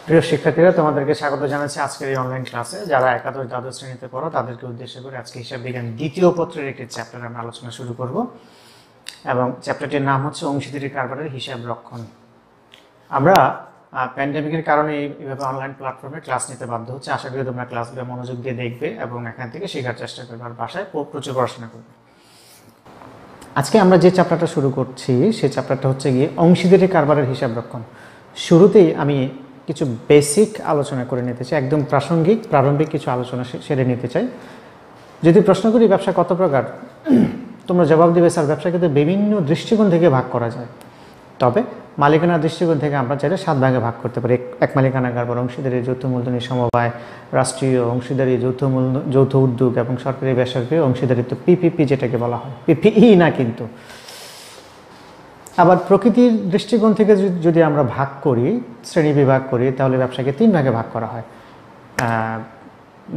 প্রিয় শিক্ষার্থীরা, তোমাদেরকে স্বাগত জানাচ্ছি আজকের এই অনলাইন ক্লাসে। যারা একাদশ দ্বাদশ শ্রেণীতে পড়ো তাদেরকে উদ্দেশ্য করে আজকে হিসাব বিজ্ঞান দ্বিতীয় পত্রের একটি চ্যাপ্টার আমরা আলোচনা শুরু করব, এবং চ্যাপ্টারটির নাম হচ্ছে অংশীদারি কারবারের হিসাব রক্ষণ। আমরা প্যান্ডেমিকের কারণে এইভাবে অনলাইন প্ল্যাটফর্মে ক্লাস নিতে বাধ্য হচ্ছে। আশা করি তোমরা ক্লাসগুলো মনোযোগ দিয়ে দেখবে এবং এখান থেকে শেখার চেষ্টা করবে আর বাসায় প্রচুর পড়াশোনা করবে। আজকে আমরা যে চ্যাপ্টারটা শুরু করছি সেই চ্যাপ্টারটা হচ্ছে গিয়ে অংশীদারি কারবারের হিসাব রক্ষণ। শুরুতেই আমি কিছু বেসিক আলোচনা করে নিতে চাই, একদম প্রারম্ভিক কিছু আলোচনা সেরে নিতে চাই। যদি প্রশ্ন করি ব্যবসা কত প্রকার, তোমরা জবাব দিবে স্যার ব্যবসা কিন্তু বিভিন্ন দৃষ্টিকোণ থেকে ভাগ করা যায়, তবে মালিকানার দৃষ্টিকোণ থেকে আমরা চাইলে 7 ভাগে ভাগ করতে পারি। এক মালিকানা কারবার, অংশীদারি, যৌথ মূলধনী সমবায়, রাষ্ট্রীয় অংশীদারি, যৌথ উদ্যোগ এবং সরকারি বেসরকারি অংশীদারিত্ব, পিপিপি যেটাকে বলা হয়, পিপিই না কিন্তু। আবার প্রকৃতির দৃষ্টিকোণ থেকে যদি আমরা ভাগ করি, শ্রেণী বিভাগ করি, তাহলে ব্যবসাকে 3 ভাগে ভাগ করা হয়।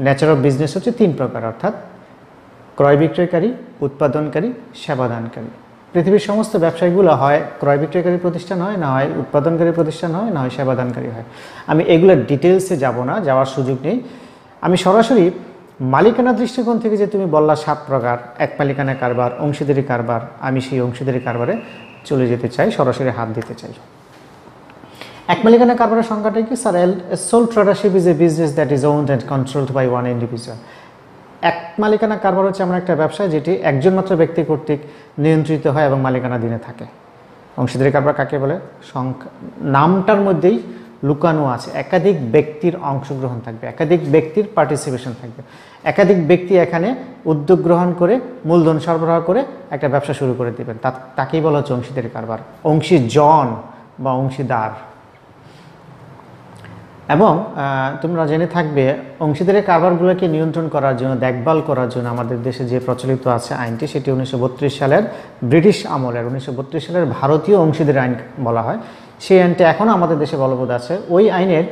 নেচার অফ বিজনেস হচ্ছে 3 প্রকার, অর্থাৎ ক্রয় বিক্রয়কারী, উৎপাদনকারী, সেবাদানকারী। পৃথিবীর সমস্ত ব্যবসায়ীগুলো হয় ক্রয় বিক্রয়কারী প্রতিষ্ঠান হয়, না হয় উৎপাদনকারী প্রতিষ্ঠান হয়, না হয় সেবাদানকারী হয়। আমি এগুলোর ডিটেলসে যাব না, যাওয়ার সুযোগ নেই। আমি সরাসরি মালিকানার দৃষ্টিকোণ থেকে যে তুমি বললা 7 প্রকার, এক মালিকানা কারবার, অংশীদারি কারবার, আমি সেই অংশীদারি কারবারে চলে যেতে চাই, সরাসরি হাত দিতে চাই। এক মালিকানা কারবারের সংখ্যাটা কি sir? Sole tradership is a business that is owned and controlled by one individual. এক মালিকানা কারবার হচ্ছে এমন একটা ব্যবসা যেটি একজন মাত্র ব্যক্তি কর্তৃক নিয়ন্ত্রিত হয় এবং মালিকানাধীনে থাকে। অংশীদারি কারবার কাকে বলে? নামটার মধ্যেই লুকানো আছে, একাধিক ব্যক্তির অংশগ্রহণ থাকবে, একাধিক ব্যক্তির পার্টিসিপেশন থাকবে। একাধিক ব্যক্তি এখানে উদ্যোগ গ্রহণ করে মূলধন সরবরাহ করে একটা ব্যবসা শুরু করে দেবেন, তাকেই বলা হচ্ছে অংশীদারি কারবার, অংশীজন বা অংশীদার। এবং তোমরা জেনে থাকবে অংশীদারি কারবারগুলোকে নিয়ন্ত্রণ করার জন্য, দেখভাল করার জন্য আমাদের দেশে যে প্রচলিত আছে আইনটি, সেটি 1932 সালের ব্রিটিশ আমলের, 1932 সালের ভারতীয় অংশীদারি আইন বলা হয়। সেই আইনটা এখনও আমাদের দেশে বলবৎ আছে। ওই আইনের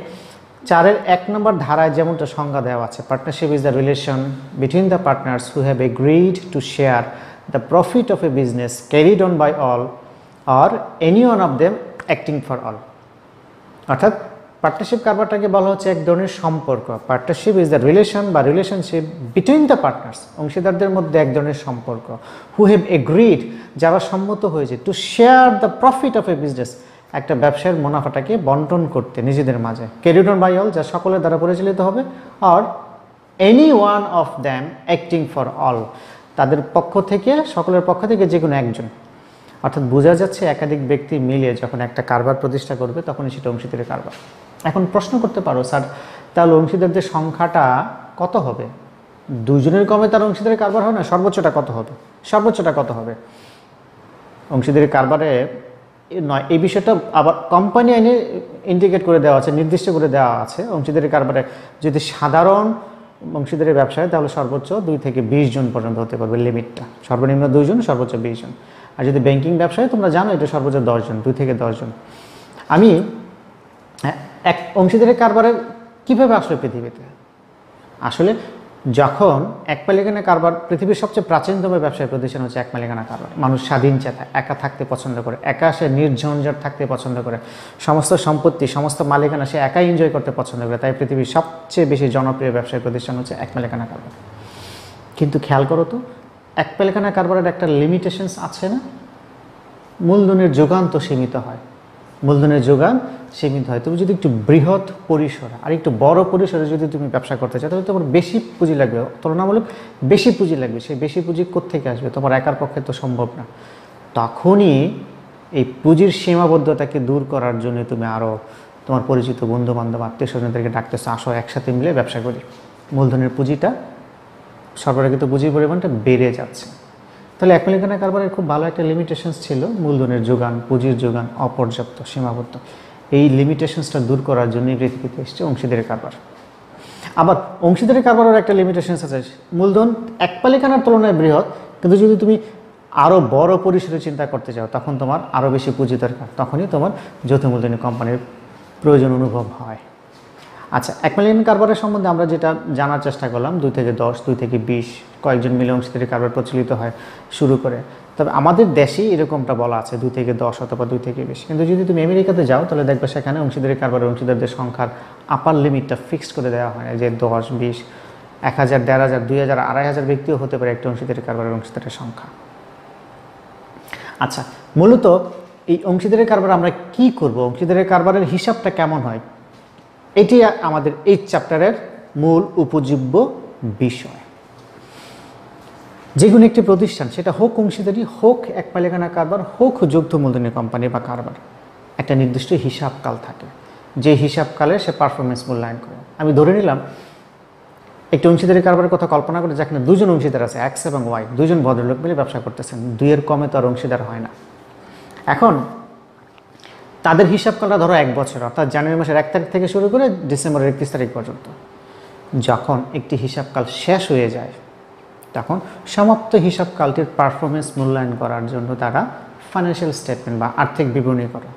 4-এর 1 নম্বর ধারায় যেমনটা সংজ্ঞা দেওয়া আছে, partnership is the relation between the partners who have agreed to share the profit of a business carried on by all or any one of them acting for all. অর্থাৎ পার্টনারশিপ কারবারটাকে বলা হচ্ছে এক ধরনের সম্পর্ক। পার্টনারশিপ ইজ দ্য রিলেশন বা relationship between the partners, অংশীদারদের মধ্যে এক ধরনের সম্পর্ক, হু হ্যাভ এগ্রিড, যারা সম্মত হয়েছে, two share the profit of a business, একটা ব্যবসায়ের মুনাফাটাকে বন্টন করতে নিজেদের মাঝে, ক্যারিড অন বাই অল, যা সকলের দ্বারা পরিচালিত হবে, আর any one of them acting for all, তাদের পক্ষ থেকে, সকলের পক্ষ থেকে যে কোনো একজন। অর্থাৎ বোঝা যাচ্ছে একাধিক ব্যক্তি মিলে যখন একটা কারবার প্রতিষ্ঠা করবে তখনই সেটা অংশীদারি কারবার। এখন প্রশ্ন করতে পারো স্যার তাহলে অংশীদারদের সংখ্যাটা কত হবে? 2 জনের কমে তার অংশীদারি কারবার হয় না, সর্বোচ্চটা কত হবে? সর্বোচ্চটা কত হবে অংশীদারি কারবারে নয়, এই বিষয়টা আবার কোম্পানি আইনে ইন্ডিকেট করে দেওয়া আছে, নির্দিষ্ট করে দেওয়া আছে। অংশীদারি কারবারে যদি সাধারণ অংশীদারি ব্যবসায় তাহলে সর্বোচ্চ 2 থেকে 20 জন পর্যন্ত হতে পারবে লিমিটটা, সর্বনিম্ন 2 জন, সর্বোচ্চ 20 জন। আর যদি ব্যাংকিং ব্যবসায় তোমরা জানো এটা সর্বোচ্চ 10 জন, 2 থেকে 10 জন। আমি এক অংশীদারি কারবারের কীভাবে আসলে পৃথিবীতে আসলে যখন এক মালিকানা কারবার, পৃথিবীর সবচেয়ে প্রাচীনতম ব্যবসায়ী প্রতিষ্ঠান হচ্ছে এক মালিকানা কারবার। মানুষ স্বাধীন চেতা, একা থাকতে পছন্দ করে, একা সে নির্ঝঞ্ঝাট থাকতে পছন্দ করে, সমস্ত সম্পত্তি, সমস্ত মালিকানা সে একাই এনজয় করতে পছন্দ করে। তাই পৃথিবীর সবচেয়ে বেশি জনপ্রিয় ব্যবসায়ী প্রতিষ্ঠান হচ্ছে এক মালিকানা কারবার। কিন্তু খেয়াল করো তো, এক মালিকানা কারবারের একটা লিমিটেশনস আছে না? মূলধনের যোগান তো সীমিত হয়, মূলধনের যোগান সীমিত হয়। তুমি যদি একটু বৃহৎ পরিসরে আর একটু বড় পরিসরে যদি তুমি ব্যবসা করতে চাও তাহলে তোমার বেশি পুঁজি লাগবে, তুলনামূলক বেশি পুঁজি লাগবে। সেই বেশি পুঁজি কোত্থেকে আসবে? তোমার একার পক্ষে তো সম্ভব না। তখনই এই পুঁজির সীমাবদ্ধতাকে দূর করার জন্য তুমি আরও তোমার পরিচিত বন্ধুবান্ধব, আত্মীয় স্বজনদেরকে ডাকতেছো, আসো একসাথে মিলে ব্যবসা করি। মূলধনের পুঁজিটা, সরবরাহিত পুঁজির পরিমাণটা বেড়ে যাচ্ছে। তাহলে এক মালিকানা কারবারের খুব ভালো একটা লিমিটেশনস ছিল, মূলধনের যোগান, পুঁজির যোগান অপর্যাপ্ত, সীমাবদ্ধ। এই লিমিটেশনসটা দূর করার জন্যই পৃথিবীতে এসছে অংশীদারি কারবার। আবার অংশীদারি কারবারের একটা লিমিটেশনস আছে, মূলধন এক মালিকানার তুলনায় বৃহৎ, কিন্তু যদি তুমি আরও বড় পরিসরে চিন্তা করতে চাও তখন তোমার আরও বেশি পুঁজি দরকার, তখনই তোমার যৌথ মূলধনী কোম্পানির প্রয়োজন অনুভব হয়। আচ্ছা, এক মালিকানা কারবারের সম্বন্ধে আমরা যেটা জানার চেষ্টা করলাম, 2 থেকে 10, 2 থেকে 20 কয়েকজন মিলে অংশীদারি কারবার প্রচলিত হয় শুরু করে। তবে আমাদের দেশেই এরকমটা বলা আছে 2 থেকে 10 অথবা 2 থেকে বেশি। কিন্তু যদি তুমি আমেরিকাতে যাও তাহলে দেখবে সেখানে অংশীদারি কারবারের অংশীদারদের সংখ্যার আপার লিমিটটা ফিক্সড করে দেওয়া হয় না, যে 10, 20, 1000, 1500, 2000, 2500 ব্যক্তিও হতে পারে একটা অংশীদারি কারবারের অংশীদারের সংখ্যা। আচ্ছা, মূলত এই অংশীদারি কারবার আমরা কি করব, অংশীদারি কারবারের হিসাবটা কেমন হয়, এটি আমাদের এই চ্যাপ্টারের মূল উপজীব্য বিষয়। যে কোনো একটি প্রতিষ্ঠান, সেটা হোক অংশীদারি, হোক এক মালিকানা কারবার, হোক যৌথ মূলধনী কোম্পানি বা কারবার, একটা নির্দিষ্ট হিসাবকাল থাকে, যে হিসাবকালে সে পারফরমেন্স মূল্যায়ন করে। আমি ধরে নিলাম একটি অংশীদারি কারবারের কথা কল্পনা করে, যেখানে দুজন অংশীদার আছে, এক্স এবং ওয়াই, দুজন ভদ্রলোক মিলে ব্যবসা করতেছেন, 2-এর কমে তো আর অংশীদার হয় না। এখন তাদের হিসাবকালটা ধরো 1 বছর, অর্থাৎ জানুয়ারি মাসের 1 তারিখ থেকে শুরু করে ডিসেম্বরের 31 তারিখ পর্যন্ত। যখন একটি হিসাবকাল শেষ হয়ে যায়, তখন সমাপ্ত হিসাবকালটির পারফরমেন্স মূল্যায়ন করার জন্য তারা ফাইন্যান্সিয়াল স্টেটমেন্ট বা আর্থিক বিবরণী করে।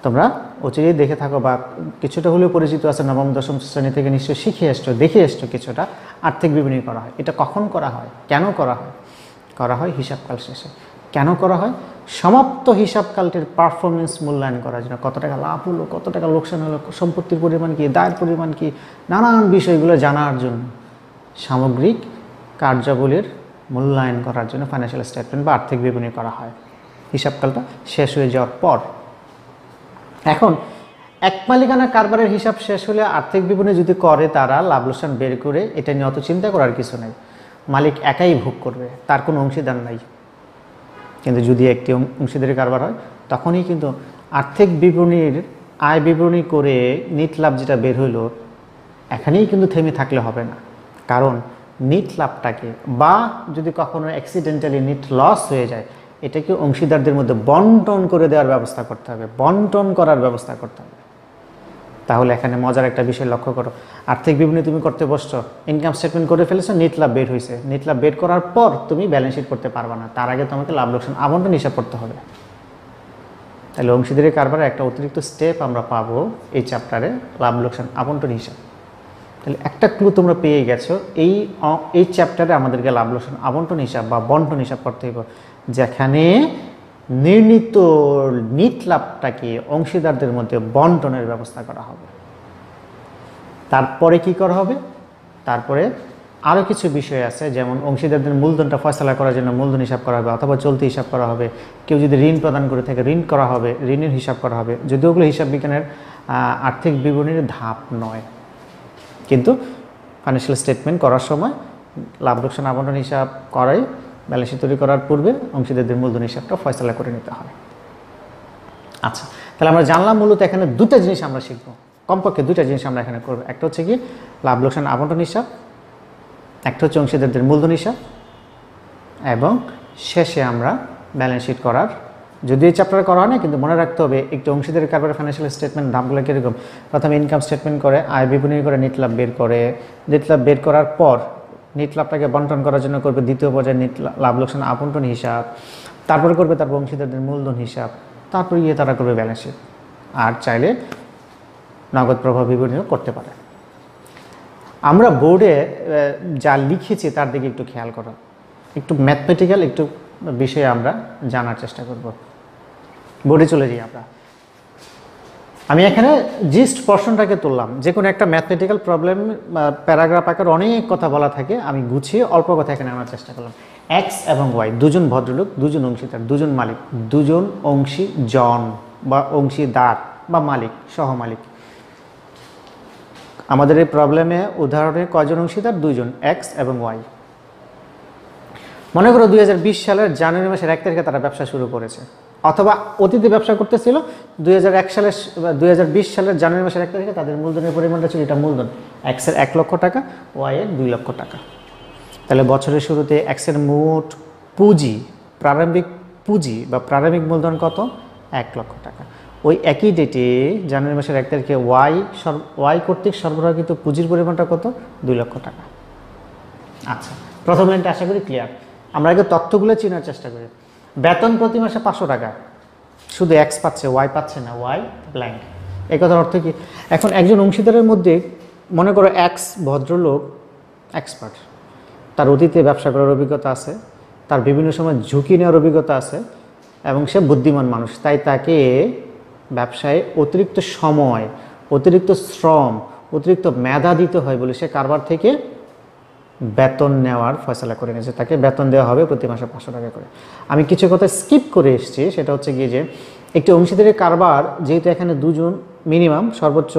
তোমরা অচিরেই দেখে থাকো বা কিছুটা হলেও পরিচিত আছে, নবম দশম শ্রেণী থেকে নিশ্চয়ই শিখে এসছো, দেখে এসছো কিছুটা। আর্থিক বিবরণী করা হয়। এটা কখন করা হয়, কেন করা হয়? করা হয় হিসাবকাল শেষে। কেন করা হয়? সমাপ্ত হিসাবকালটির পারফরমেন্স মূল্যায়ন করার জন্য। কত টাকা লাভ হলো, কত টাকা লোকসান হলো, সম্পত্তির পরিমাণ কি, দায়ের পরিমাণ কি, নানান বিষয়গুলো জানার জন্য, সামগ্রিক কার্যাবলীর মূল্যায়ন করার জন্য ফাইন্যান্সিয়াল স্টেটমেন্ট বা আর্থিক বিবরণী করা হয় হিসাবকালটা শেষ হয়ে যাওয়ার পর। এখন এক মালিকানা কারবারের হিসাব শেষ হলে আর্থিক বিবরণী যদি করে তারা, লাভ লোকসান বের করে, এটা নিয়ে অত চিন্তা করার কিছু নেই, মালিক একাই ভোগ করবে, তার কোনো অংশীদার নাই। কিন্তু যদি একটি অংশীদারি কারবার হয়, তখনই কিন্তু আর্থিক বিবরণীর আয় বিবরণী করে নিট লাভ যেটা বের হইল, এখানেই কিন্তু থেমে থাকলে হবে না। কারণ নিট লাভটাকে, বা যদি কখনো অ্যাক্সিডেন্টালি নিট লস হয়ে যায়, এটাকে অংশীদারদের মধ্যে বন্টন করে দেওয়ার ব্যবস্থা করতে হবে, বন্টন করার ব্যবস্থা করতে হবে। তাহলে এখানে মজার একটা বিষয় লক্ষ্য করো, আর্থিক বিবরণী তুমি করতে বসছো, ইনকাম স্টেটমেন্ট করে ফেলেছো, নিট লাভ বের হয়েছে, নিট লাভ বের করার পর তুমি ব্যালেন্স শিট করতে পারবা না, তার আগে তোমাকে লাভ লোকসান আবন্টন হিসাব করতে হবে। তাহলে অংশীদারি কারবারে একটা অতিরিক্ত স্টেপ আমরা পাবো এই চ্যাপ্টারে, লাভ লোকসান আবন্টন হিসাব। তাহলে একটা ক্লু তোমরা পেয়ে গেছো, এই চ্যাপ্টারে আমাদেরকে লাভ লোকসান আবন্টন হিসাব বা বন্টন হিসাব করতে হবে, যেখানে নির্ণীত নিট লাভটাকে অংশীদারদের মধ্যে বন্টনের ব্যবস্থা করা হবে। তারপরে কি করা হবে? তারপরে আরও কিছু বিষয় আছে, যেমন অংশীদারদের মূলধনটা ফয়সালা করার জন্য মূলধন হিসাব করা হবে, অথবা চলতি হিসাব করা হবে। কেউ যদি ঋণ প্রদান করে থাকে, ঋণ করা হবে, ঋণের হিসাব করা হবে। যদিও ওগুলো হিসাব বিজ্ঞানের আর্থিক বিবরণীর ধাপ নয়, কিন্তু ফাইন্যান্সিয়াল স্টেটমেন্ট করার সময় লাভ লোকসান আবন্টন হিসাব করাই, ব্যালেন্স শিট তৈরি করার পূর্বে অংশীদারদের মূলধন হিসাবটা ফয়সালা করে নিতে হয়। আচ্ছা, তাহলে আমরা জানলাম মূলত এখানে দুটো জিনিস আমরা শিখবো, কমপক্ষে দুটো জিনিস আমরা এখানে করবো। একটা হচ্ছে কি লাভ লোকসান আবন্টন হিসাব, একটা হচ্ছে অংশীদারদের মূলধন হিসাব, এবং শেষে আমরা ব্যালেন্স শিট করার, যদিও এই চ্যাপ্টারে করা হয় না, কিন্তু মনে রাখতে হবে একটি অংশীদারি কারবারের ফাইন্যান্সিয়াল স্টেটমেন্ট ধাপগুলো কীরকম। প্রথমে ইনকাম স্টেটমেন্ট করে, আয় বিবরণী করে, নিট লাভ বের করে, নিট লাভ বের করার পর নিট লাভটাকে বন্টন করার জন্য করবে দ্বিতীয় পর্যায়ে নিট লাভ লোকসান আবন্টন হিসাব, তারপরে করবে তারপর অংশীদারদের মূলধন হিসাব, তারপরে গিয়ে তারা করবে ব্যালেন্স শিট, আর চাইলে নগদ প্রবাহ বিবরণীও করতে পারে। আমরা বোর্ডে যা লিখেছি তার দিকে একটু খেয়াল করো, একটু ম্যাথমেটিক্যাল একটু বিষয়ে আমরা জানার চেষ্টা করব। বোর্ডে চলে যাই আমরা। আমি এখানে জিস্ট পোরশনটাকে তুললাম, যে কোনো একটা ম্যাথমেটিক্যাল প্রবলেম প্যারাগ্রাফ আকার অনেক কথা বলা থাকে, আমি গুছিয়ে অল্প কথা এখানে আনার চেষ্টা করলাম। এক্স এবং ওয়াই, দুজন ভদ্রলোক, দুজন অংশীদার, দুজন মালিক, দুজন অংশীজন বা অংশীদার বা মালিক, সহমালিক। আমাদের এই প্রবলেমে উদাহরণে কয়জন অংশীদার? দুজন, এক্স এবং ওয়াই। মনে করো 2020 সালের জানুয়ারি মাসের 1 তারিখে তারা ব্যবসা শুরু করেছে, অথবা অতীতে ব্যবসা করতেছিল 2020 সালের জানুয়ারি মাসের 1 তারিখে তাদের মূলধনের পরিমাণটা ছিল, এটা মূলধন, এক্সের 1 লক্ষ টাকা, ওয়াইয়ের 2 লক্ষ টাকা। তাহলে বছরের শুরুতে এক্সের মোট পুঁজি, প্রারম্ভিক পুঁজি বা প্রারম্ভিক মূলধন কত? 1 লক্ষ টাকা। ওই একই ডেটে জানুয়ারি মাসের 1 তারিখে ওয়াই কর্তৃক সরবরাহকৃত পুঁজির পরিমাণটা কত? 2 লক্ষ টাকা। আচ্ছা, প্রথম লাইনটা আশা করি ক্লিয়ার। আমরা আগে তথ্যগুলো চেনার চেষ্টা করি। বেতন প্রতি মাসে 500 টাকা, শুধু এক্স পাচ্ছে, ওয়াই পাচ্ছে না, ওয়াই ব্ল্যাঙ্ক। এই কথার অর্থ কি? এখন একজন অংশীদারের মধ্যে মনে করো এক্স ভদ্রলোক এক্সপার্ট, তার অতীতে ব্যবসা করার অভিজ্ঞতা আছে, তার বিভিন্ন সময় ঝুঁকি নেওয়ার অভিজ্ঞতা আছে এবং সে বুদ্ধিমান মানুষ, তাই তাকে ব্যবসায় অতিরিক্ত সময়, অতিরিক্ত শ্রম, অতিরিক্ত মেধা দিতে হয় বলে সে কারবার থেকে বেতন নেওয়ার ফয়সালা করে নিয়েছে। তাকে বেতন দেওয়া হবে প্রতি মাসে 500 টাকা করে। আমি কিছু কথা স্কিপ করে এসেছি, সেটা হচ্ছে গিয়ে যে একটি অংশীদারি কারবার যেহেতু এখানে দুজন মিনিমাম সর্বোচ্চ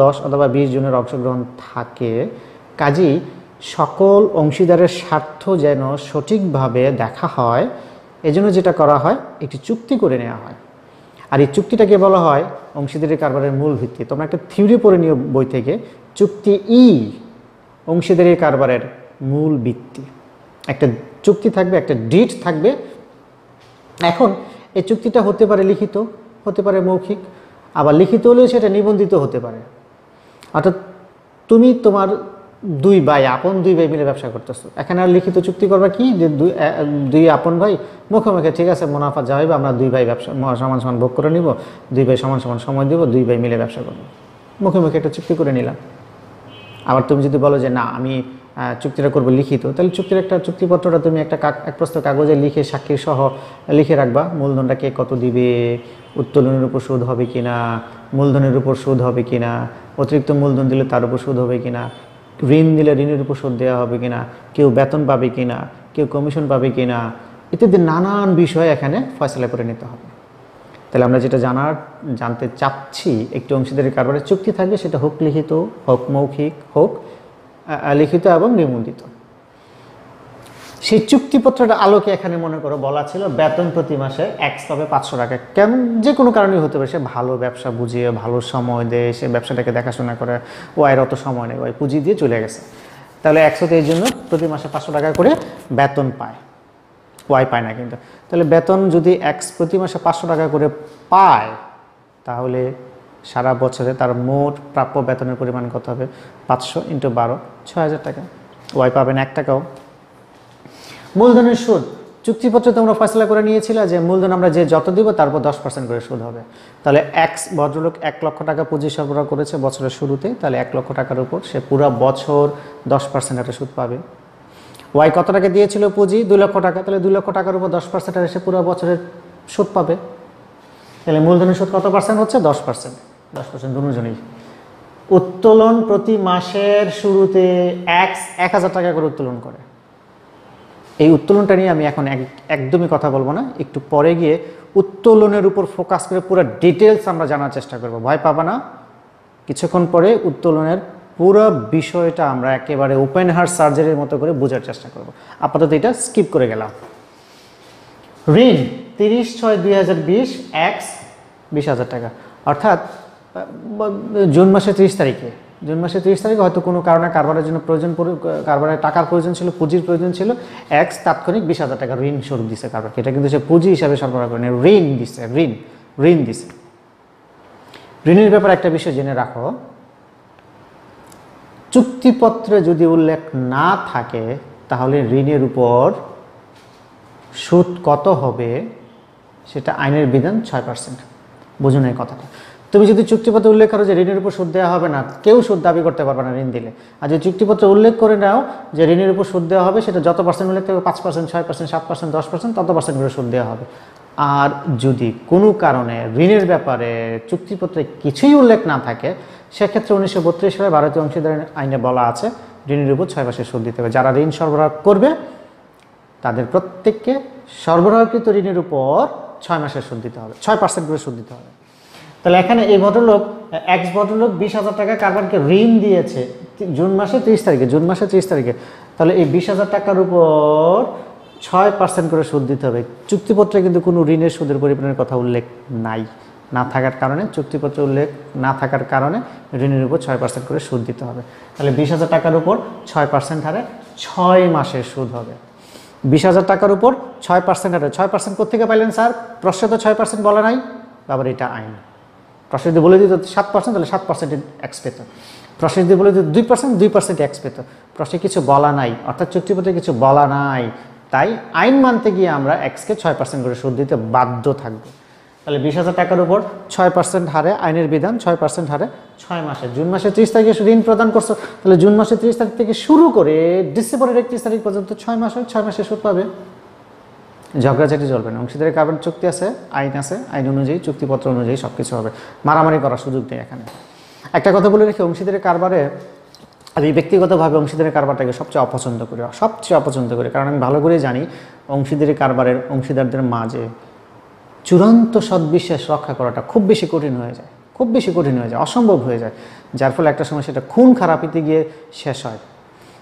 10 অথবা 20 জনের অংশগ্রহণ থাকে, কাজেই সকল অংশীদারের স্বার্থ যেন সঠিকভাবে দেখা হয়, এজন্য যেটা করা হয় একটি চুক্তি করে নেওয়া হয়। আর এই চুক্তিটাকে বলা হয় অংশীদারি কারবারের মূল ভিত্তি। তোমরা একটা থিওরি পড়ে নিও বই থেকে, চুক্তি অংশীদারি কারবারের মূল ভিত্তি। একটা চুক্তি থাকবে, একটা ডিড থাকবে। এখন এই চুক্তিটা হতে পারে লিখিত, হতে পারে মৌখিক, আবার লিখিত হলেও সেটা নিবন্ধিত হতে পারে। অর্থাৎ তুমি তোমার দুই ভাই, আপন দুই ভাই মিলে ব্যবসা করতেছো, এখানে আর লিখিত চুক্তি করবা কি যে দুই আপন ভাই মুখোমুখি ঠিক আছে মুনাফা যা হইবে আমরা দুই ভাই ব্যবসা সমান সমান ভোগ করে নিব, দুই ভাই সমান সমান সময় দিব, দুই ভাই মিলে ব্যবসা করবো, মুখোমুখি একটা চুক্তি করে নিলাম। আবার তুমি যদি বলো যে না আমি চুক্তিটা করবো লিখিত, তাহলে চুক্তির একটা চুক্তিপত্রটা তুমি একটা এক প্রস্ত কাগজে লিখে সাক্ষী সহ লিখে রাখবা, মূলধনটা কে কত দিবে, উত্তোলনের উপর সুদ হবে কিনা, মূলধনের উপর সুদ হবে কিনা, অতিরিক্ত মূলধন দিলে তার উপর সুদ হবে কিনা, ঋণ দিলে ঋণের উপর সুদ দেওয়া হবে কিনা, কেউ বেতন পাবে কিনা, কেউ কমিশন পাবে কিনা, ইত্যাদি নানান বিষয় এখানে ফয়সালা করে নিতে হবে। তাহলে আমরা যেটা জানতে চাচ্ছি, একটি অংশীদারি কারবারের চুক্তি থাকবে, সেটা হোক লিখিত, হোক মৌখিক, হোক লিখিত এবং নিবন্ধিত। সেই চুক্তিপত্রটা আলোকে এখানে মনে করো বলা ছিল বেতন প্রতি মাসে এক্স পাবে 500 টাকা। কেমন যে কোনো কারণেই হতে পারে, সে ভালো ব্যবসা বুঝিয়ে ভালো সময় দেয়, সে ব্যবসাটাকে দেখাশোনা করে, ওয়াইয়ের অত সময় নেই, ওয়াই পুঁজি দিয়ে চলে গেছে, তাহলে 100 এই জন্য প্রতি মাসে 500 টাকা করে বেতন পায়, ওয়াই পায় না। কিন্তু তাহলে বেতন যদি এক্স প্রতি মাসে 500 টাকা করে পায়, তাহলে সারা বছরে তার মোট প্রাপ্য বেতনের পরিমাণ কত হবে? 500 × 12 6000 টাকা। ওয়াই পাবেন 1 টাকাও। মূলধনের সুদ চুক্তিপত্রে তোমরা ফয়সালা করে নিয়েছিলে যে মূলধন আমরা যে যত দিব তারপর 10% করে সুদ হবে। তাহলে এক্স ভদ্রলোক 1 লক্ষ টাকা পুঁজি সরবরাহ করেছে বছরের শুরুতে, তাহলে 1 লক্ষ টাকার উপর সে পুরো বছর 10% একটা সুদ পাবে। ওয়াই কত টাকা দিয়েছিল পুঁজি? 2 লক্ষ টাকা, তাহলে 2 লক্ষ টাকার উপর 10% এসে পুরো বছরের সুদ পাবে। তাহলে মূলধনের সুদ কত পার্সেন্ট হচ্ছে? 10%। 10% দুজনেই। উত্তোলন প্রতি মাসের শুরুতে এক্স 1000 টাকা করে উত্তোলন করে। এই উত্তোলনটা নিয়ে আমি এখন একদমই কথা বলবো না, একটু পরে গিয়ে উত্তোলনের উপর ফোকাস করে পুরো ডিটেলস আমরা জানার চেষ্টা করব। ভয় পাবা না, কিছুক্ষণ পরে উত্তোলনের পুরো বিষয়টা আমরা একেবারে ওপেন হার্ট সার্জারির মতো করে বোঝার চেষ্টা করব। আপাতত এটা স্কিপ করে গেলাম। ঋণ 30/6/2020 এক্স 20,000 টাকা, অর্থাৎ জুন মাসের 30 তারিখে হয়তো কোনো কারণে কারবারের জন্য কারবারের টাকার প্রয়োজন ছিল, পুঁজির প্রয়োজন ছিল, এক্স তাৎক্ষণিক 20,000 টাকা ঋণ স্বরূপ দিছে কারবারকে। এটা কিন্তু সে পুঁজি হিসাবে সরবরাহ করেনি, ঋণ দিছে, ঋণ দিছে। ঋণের ব্যাপারে একটা বিষয় জেনে রাখো, চুক্তিপত্রে যদি উল্লেখ না থাকে তাহলে ঋণের উপর সুদ কত হবে সেটা আইনের বিধান 6%। বুঝুন এই কথাটা। তুমি যদি চুক্তিপত্রে উল্লেখ করো যে ঋণের উপর সুদ দেওয়া হবে না, কেউ সুদ দাবি করতে পারবে না ঋণ দিলে। আর যদি চুক্তিপত্রে উল্লেখ করে নাও যে ঋণের উপর সুদ দেওয়া হবে, সেটা যত পার্সেন্ট উল্লেখ থাকবে 5%, 6%, 7%, 10%, তত পার্সেন্ট করে সুদ দেওয়া হবে। আর যদি কোনো কারণে ঋণের ব্যাপারে চুক্তিপত্রে কিছুই উল্লেখ না থাকে, সেক্ষেত্রে 1932 সালে ভারতীয় অংশীদারি আইনে বলা আছে ঋণের উপর 6 মাসের সুদ দিতে হবে। যারা ঋণ সরবরাহ করবে তাদের প্রত্যেককে সরবরাহকৃত ঋণের উপর 6 মাসের সুদ দিতে হবে, 6% করে সুদ দিতে হবে। তাহলে এখানে এই ভদ্রলোক এক্স ভদ্রলোক 20,000 টাকা কারবারকে ঋণ দিয়েছে জুন মাসে 30 তারিখে। তাহলে এই 20,000 টাকার উপর 6% করে সুদ দিতে হবে। চুক্তিপত্রে কিন্তু কোনো ঋণের সুদের পরিমাণের কথা উল্লেখ না থাকার কারণে, চুক্তিপত্রে উল্লেখ না থাকার কারণে ঋণের উপর 6% করে সুদ দিতে হবে। তাহলে 20,000 টাকার উপর 6% হারে 6 মাসের সুদ হবে। 20,000 টাকার উপর 6% হারে, 6% কোথেকে পাইলেন স্যার? প্রশ্নে তো 6% বলা নাই, আবার এটা আইন। প্রশ্ন যদি বলে দিত 7%, তাহলে 7% এক্স পেত। প্রশ্ন যদি বলে দিত 2% এক্স পেত। প্রশ্নে কিছু বলা নাই, অর্থাৎ চুক্তিপত্রে কিছু বলা নাই, তাই আইন মানতে গিয়ে আমরা এক্সকে 6% করে সুদ দিতে বাধ্য থাকব। তাহলে 20,000 টাকার উপর 6% হারে, আইনের বিধান 6% হারে 6 মাসে। জুন মাসের 30 তারিখে ঋণ প্রদান করছো, তাহলে জুন মাসের 30 তারিখ থেকে শুরু করে ডিসেম্বরের 31 তারিখ পর্যন্ত 6 মাস হয়, 6 মাসে সুদ পাবে। ঝগড়াঝাটি চলবে না। অংশীদারি কারবার চুক্তি আছে, আইন আছে, আইন অনুযায়ী চুক্তিপত্র অনুযায়ী সব কিছু হবে, মারামারি করার সুযোগ নেই এখানে। একটা কথা বলে রেখে, অংশীদারি কারবারে আমি ব্যক্তিগতভাবে অংশীদারি কারবারটাকে সবচেয়ে অপছন্দ করি, কারণ আমি ভালো করেই জানি অংশীদারি কারবারের অংশীদারদের মাঝে চূড়ান্ত সদ্বিশ্বাস রক্ষা করাটা খুব বেশি কঠিন হয়ে যায়, অসম্ভব হয়ে যায়, যার ফলে একটা সময় সেটা খুন খারাপিতে গিয়ে শেষ হয়।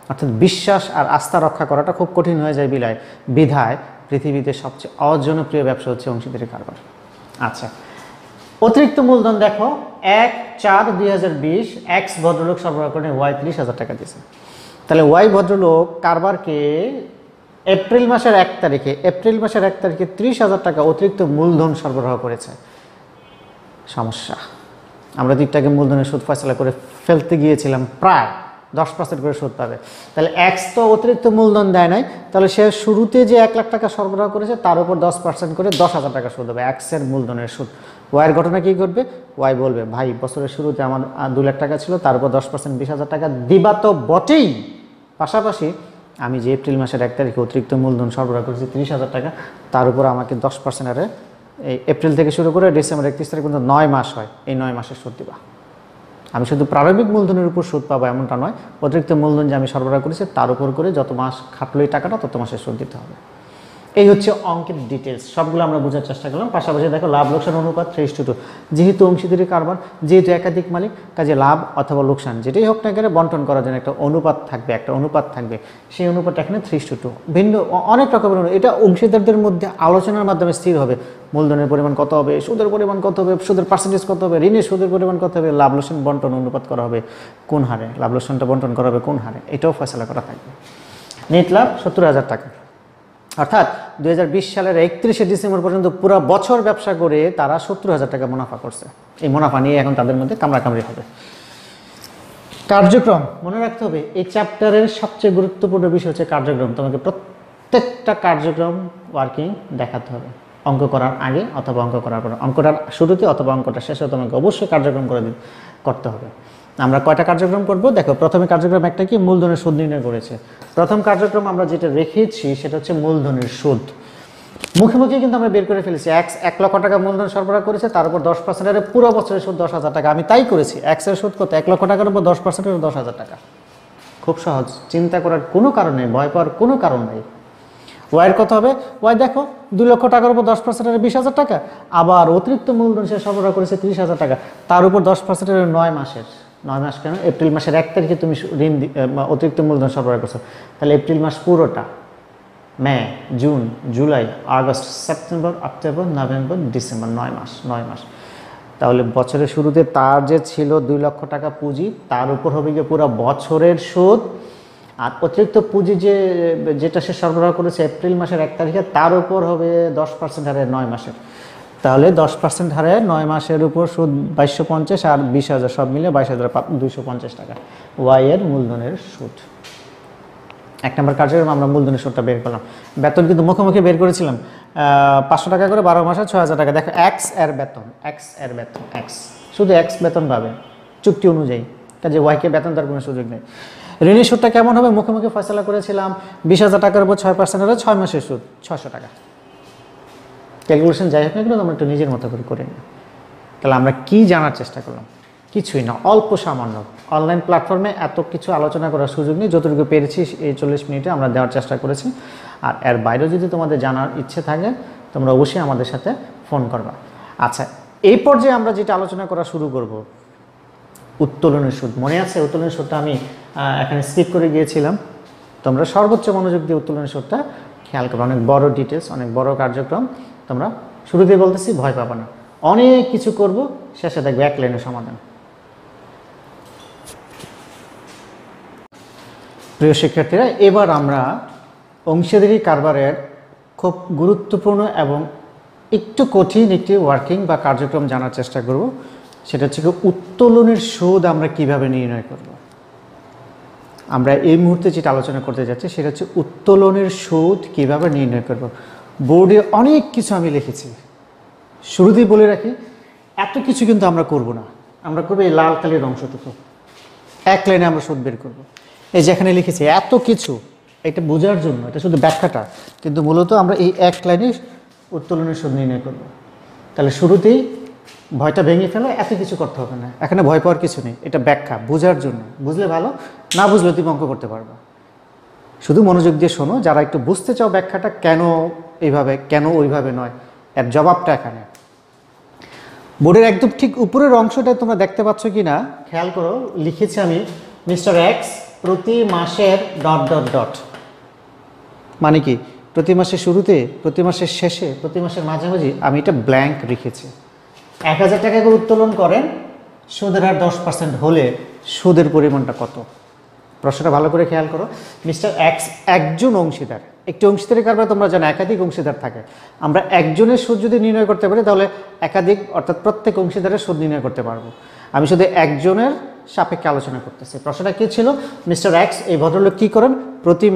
অর্থাৎ বিশ্বাস আর আস্থা রক্ষা করাটা খুব কঠিন হয়ে যায় বিধায় পৃথিবীতে সবচেয়ে অজনপ্রিয় ব্যবসা হচ্ছে অংশীদারি কারবার। আচ্ছা, অতিরিক্ত মূলধন দেখো 1/4/2020 এক্স ভদ্রলোক সরবরাহ করে ওয়াই 30,000 টাকা দিয়েছে। তাহলে ওয়াই ভদ্রলোক কারবারকে এপ্রিল মাসের 1 তারিখে 30,000 টাকা অতিরিক্ত মূলধন সরবরাহ করেছে। সমস্যা, আমরা দিকটাকে মূলধনের সুদ ফয়সালা করে ফেলতে গিয়েছিলাম, প্রায় 10% করে সুদ পাবে। তাহলে এক্স তো অতিরিক্ত মূলধন দেয় নাই, তাহলে সে শুরুতে যে 1 লাখ টাকা সরবরাহ করেছে তার উপর 10% করে 10,000 টাকা সুদ হবে, এক্সের মূলধনের সুদ। ওয়াইয়ের ঘটনা কী ঘটবে? ওয়াই বলবে, ভাই বছরের শুরুতে আমার 2 লাখ টাকা ছিল, তার উপর 10% 20,000 টাকা দিবা তো বটেই, পাশাপাশি আমি যে এপ্রিল মাসের 1 তারিখে অতিরিক্ত মূলধন সরবরাহ করেছি 30,000 টাকা, তার উপর আমাকে 10% হারে এই এপ্রিল থেকে শুরু করে ডিসেম্বর 31 তারিখ পর্যন্ত 9 মাস হয়, এই 9 মাসের সুদ দিবা। আমি শুধু প্রারম্ভিক মূলধনের উপর সুদ পাবো এমনটা নয়, অতিরিক্ত মূলধন যে আমি সরবরাহ করেছি তার উপর করে যত মাস খাটলো এই টাকাটা তত মাসের সুদ দিতে হবে। এই হচ্ছে অঙ্কের ডিটেলস, সবগুলো আমরা বোঝার চেষ্টা করলাম। পাশাপাশি দেখো লাভ লোকসান অনুপাত 3:2, যেহেতু অংশীদারি কারবার, যেহেতু একাধিক মালিক, কাজে লাভ অথবা লোকসান যেটাই হোক না কেন বন্টন করার জন্য একটা অনুপাত থাকবে, সেই অনুপাত এখানে 3:2। ভিন্ন অনেক রকমের এটা অংশীদারদের মধ্যে আলোচনার মাধ্যমে স্থির হবে। মূলধনের পরিমাণ কত হবে, সুদের পরিমাণ কত হবে, সুদের পার্সেন্টেজ কত হবে, ঋণের সুদের পরিমাণ কত হবে, লাভ লোকসান বন্টন অনুপাত করা হবে কোন হারে, লাভ লোকসানটা বন্টন করা হবে কোন হারে, এটাও ফয়সালা করা থাকবে। নেট লাভ 70,000 টাকা, অর্থাৎ 2020 সালের 31শে ডিসেম্বর পর্যন্ত পুরো বছর ব্যবসা করে তারা 70,000 টাকা মুনাফা করছে। এই মুনাফা নিয়ে এখন তাদের মধ্যে কামড়াকামড়ি হবে। কার্যক্রম মনে রাখতে হবে, এই চ্যাপ্টারের সবচেয়ে গুরুত্বপূর্ণ বিষয় হচ্ছে কার্যক্রম। তোমাকে প্রত্যেকটা কার্যক্রম ওয়ার্কিং দেখাতে হবে, অঙ্ক করার আগে অথবা অঙ্ক করার পর, অঙ্কটার শুরুতে অথবা অঙ্কটা শেষে তোমাকে অবশ্যই কার্যক্রম করতে হবে। আমরা কয়টা কার্যক্রম করব দেখো। প্রথমে কার্যক্রম একটা কি, মূলধনের সুদ নির্ণয় করেছে। প্রথম কার্যক্রম আমরা যেটা রেখেছি সেটা হচ্ছে মূলধনের সুদ। মুখে কিন্তু আমরা বের করে ফেলেছি। 1 লক্ষ টাকা মূলধন সরবরাহ করেছে, তার উপর 10% পুরো বছরের সুদ 10,000 টাকা। আমি তাই করেছি, এক্সের সুদ কত? 1 লক্ষ টাকার উপর 10% 10,000 টাকা। খুব সহজ, চিন্তা করার কোনো কারণ নেই, ভয় পাওয়ার কোনো কারণ নেই। ওয়াইয়ের কত হবে? ওয়াই দেখো 2 লক্ষ টাকার উপর 10% 20,000 টাকা, আবার অতিরিক্ত মূলধন সে সরবরাহ করেছে 30,000 টাকা, তার উপর 10% 9 মাসের। 9 মাস কেন? এপ্রিল মাসের 1 তারিখে তুমি ঋণ অতিরিক্ত মূলধন সরবরাহ করছো, তাহলে এপ্রিল মাস পুরোটা, May, June, July, August, September, October, November, December, 9 মাস। তাহলে বছরের শুরুতে তার যে ছিল 2 লক্ষ টাকা পুঁজি, তার উপর হবে গিয়ে পুরো বছরের সুদ। আর অতিরিক্ত পুঁজি যেটা সে সরবরাহ করেছে এপ্রিল মাসের 1 তারিখে, তার উপর হবে 10% হারে 9 মাসের। তাহলে 10% হারে 9 মাসের উপর সুদ 2250 আর 20,000 সব মিলে 22,250 টাকা ওয়াই এর মূলধনের সুদ। 1 নম্বর কার্যক্রম আমরা মূলধনের সুদটা বের করলাম। বেতন কিন্তু মুখোমুখি বের করেছিলাম, 500 টাকা করে 12 মাসে 6,000 টাকা। দেখো এক্স এর বেতন, এক্স শুধু এক্স বেতন পাবে চুক্তি অনুযায়ী, কাজে ওয়াইকে বেতন দেওয়ার কোনো সুযোগ নেই। ঋণের সুদটা কেমন হবে? মুখোমুখি ফয়সালা করেছিলাম 20,000 টাকার উপর 6% হলে 6 মাসের সুদ 600 টাকা। ক্যালকুলেশন যাই হোক না কিন্তু আমরা একটু নিজের মতো করে নিই। তাহলে আমরা কি জানার চেষ্টা করলাম? কিছুই না, অল্প সামান্য। অনলাইন প্ল্যাটফর্মে এত কিছু আলোচনা করার সুযোগ নেই, যতটুকু পেরেছি এই 40 মিনিটে আমরা দেওয়ার চেষ্টা করেছি। আর এর বাইরেও যদি তোমাদের জানার ইচ্ছে থাকে তোমরা অবশ্যই আমাদের সাথে ফোন করবা। আচ্ছা, এই পর্যায়ে আমরা যেটা আলোচনা করা শুরু করব, উত্তোলনের সুদ। মনে আছে উত্তোলনের সুদটা আমি এখানে স্কিপ করে গিয়েছিলাম, তোমরা সর্বোচ্চ মনোযোগ দিয়ে উত্তোলনের সুদটা খেয়াল করো। অনেক বড় ডিটেলস, অনেক বড় কার্যক্রম, তোমরা শুরুতেই বলতেছি ভয় পাবা না। অনেক কিছু করব, শেষে দেখবে 1 লাইনের সমাধান। প্রিয় শিক্ষার্থীরা, এবার আমরা অংশীদারি কারবারের খুব গুরুত্বপূর্ণ এবং একটু কঠিন একটি ওয়ার্কিং বা কার্যক্রম জানার চেষ্টা করব। সেটা হচ্ছে উত্তোলনের সুদ আমরা কিভাবে নির্ণয় করব। আমরা এই মুহূর্তে যেটা আলোচনা করতে যাচ্ছি সেটা হচ্ছে উত্তোলনের সুদ কিভাবে নির্ণয় করব। বোর্ডে অনেক কিছু আমি লিখেছি, শুরুতেই বলে রাখি এত কিছু কিন্তু আমরা করব না। আমরা করবো এই লাল কালির অংশটুকু, 1 লাইনে আমরা সুদ বের করব। এই যেখানে লিখেছি এত কিছু, এটা বোঝার জন্য, এটা শুধু ব্যাখ্যাটা, কিন্তু মূলত আমরা এই এক লাইনে উত্তোলনের সুদ নির্ণয় করব। তাহলে শুরুতেই ভয়টা ভেঙে ফেলে, এত কিছু করতে হবে না, এখানে ভয় পাওয়ার কিছু নেই, এটা ব্যাখ্যা বোঝার জন্য, বুঝলে ভালো, না বুঝলে তুমি অঙ্ক করতে পারবা। শুধু মনোযোগ দিয়ে শোনো, যারা একটু বুঝতে চাও ব্যাখ্যাটা কেন এইভাবে কেন ওইভাবে নয়, এর জবাবটা এখানে। বোর্ডের একদম ঠিক উপরের অংশটা তোমরা দেখতে পাচ্ছ কি না খেয়াল করো, লিখেছি আমি মিস্টার এক্স প্রতি মাসের ডট ডট ডট, মানে কি প্রতি মাসের শুরুতে, প্রতি মাসের শেষে, প্রতি মাসের মাঝামাঝি, আমি এটা ব্ল্যাঙ্ক রেখেছি। 1000 টাকা করে উত্তোলন করেন, সুদের হার 10% হলে সুদের পরিমাণটা কত? প্রশ্নটা ভালো করে খেয়াল করো। মিস্টার এক্স একজন অংশীদার, একটি অংশীদারের কারবার তোমরা জানো একাধিক অংশীদার থাকে, আমরা একজনের সুদ যদি নির্ণয় করতে পারি তাহলে একাধিক অর্থাৎ প্রত্যেক অংশীদারের সুদ নির্ণয় করতে পারবো। আমি শুধু একজনের সাপেক্ষে আলোচনা করতেছি। প্রশ্নটা কী ছিল? মিস্টার এক্স এই ভদ্রলোক কী করেন, প্রতি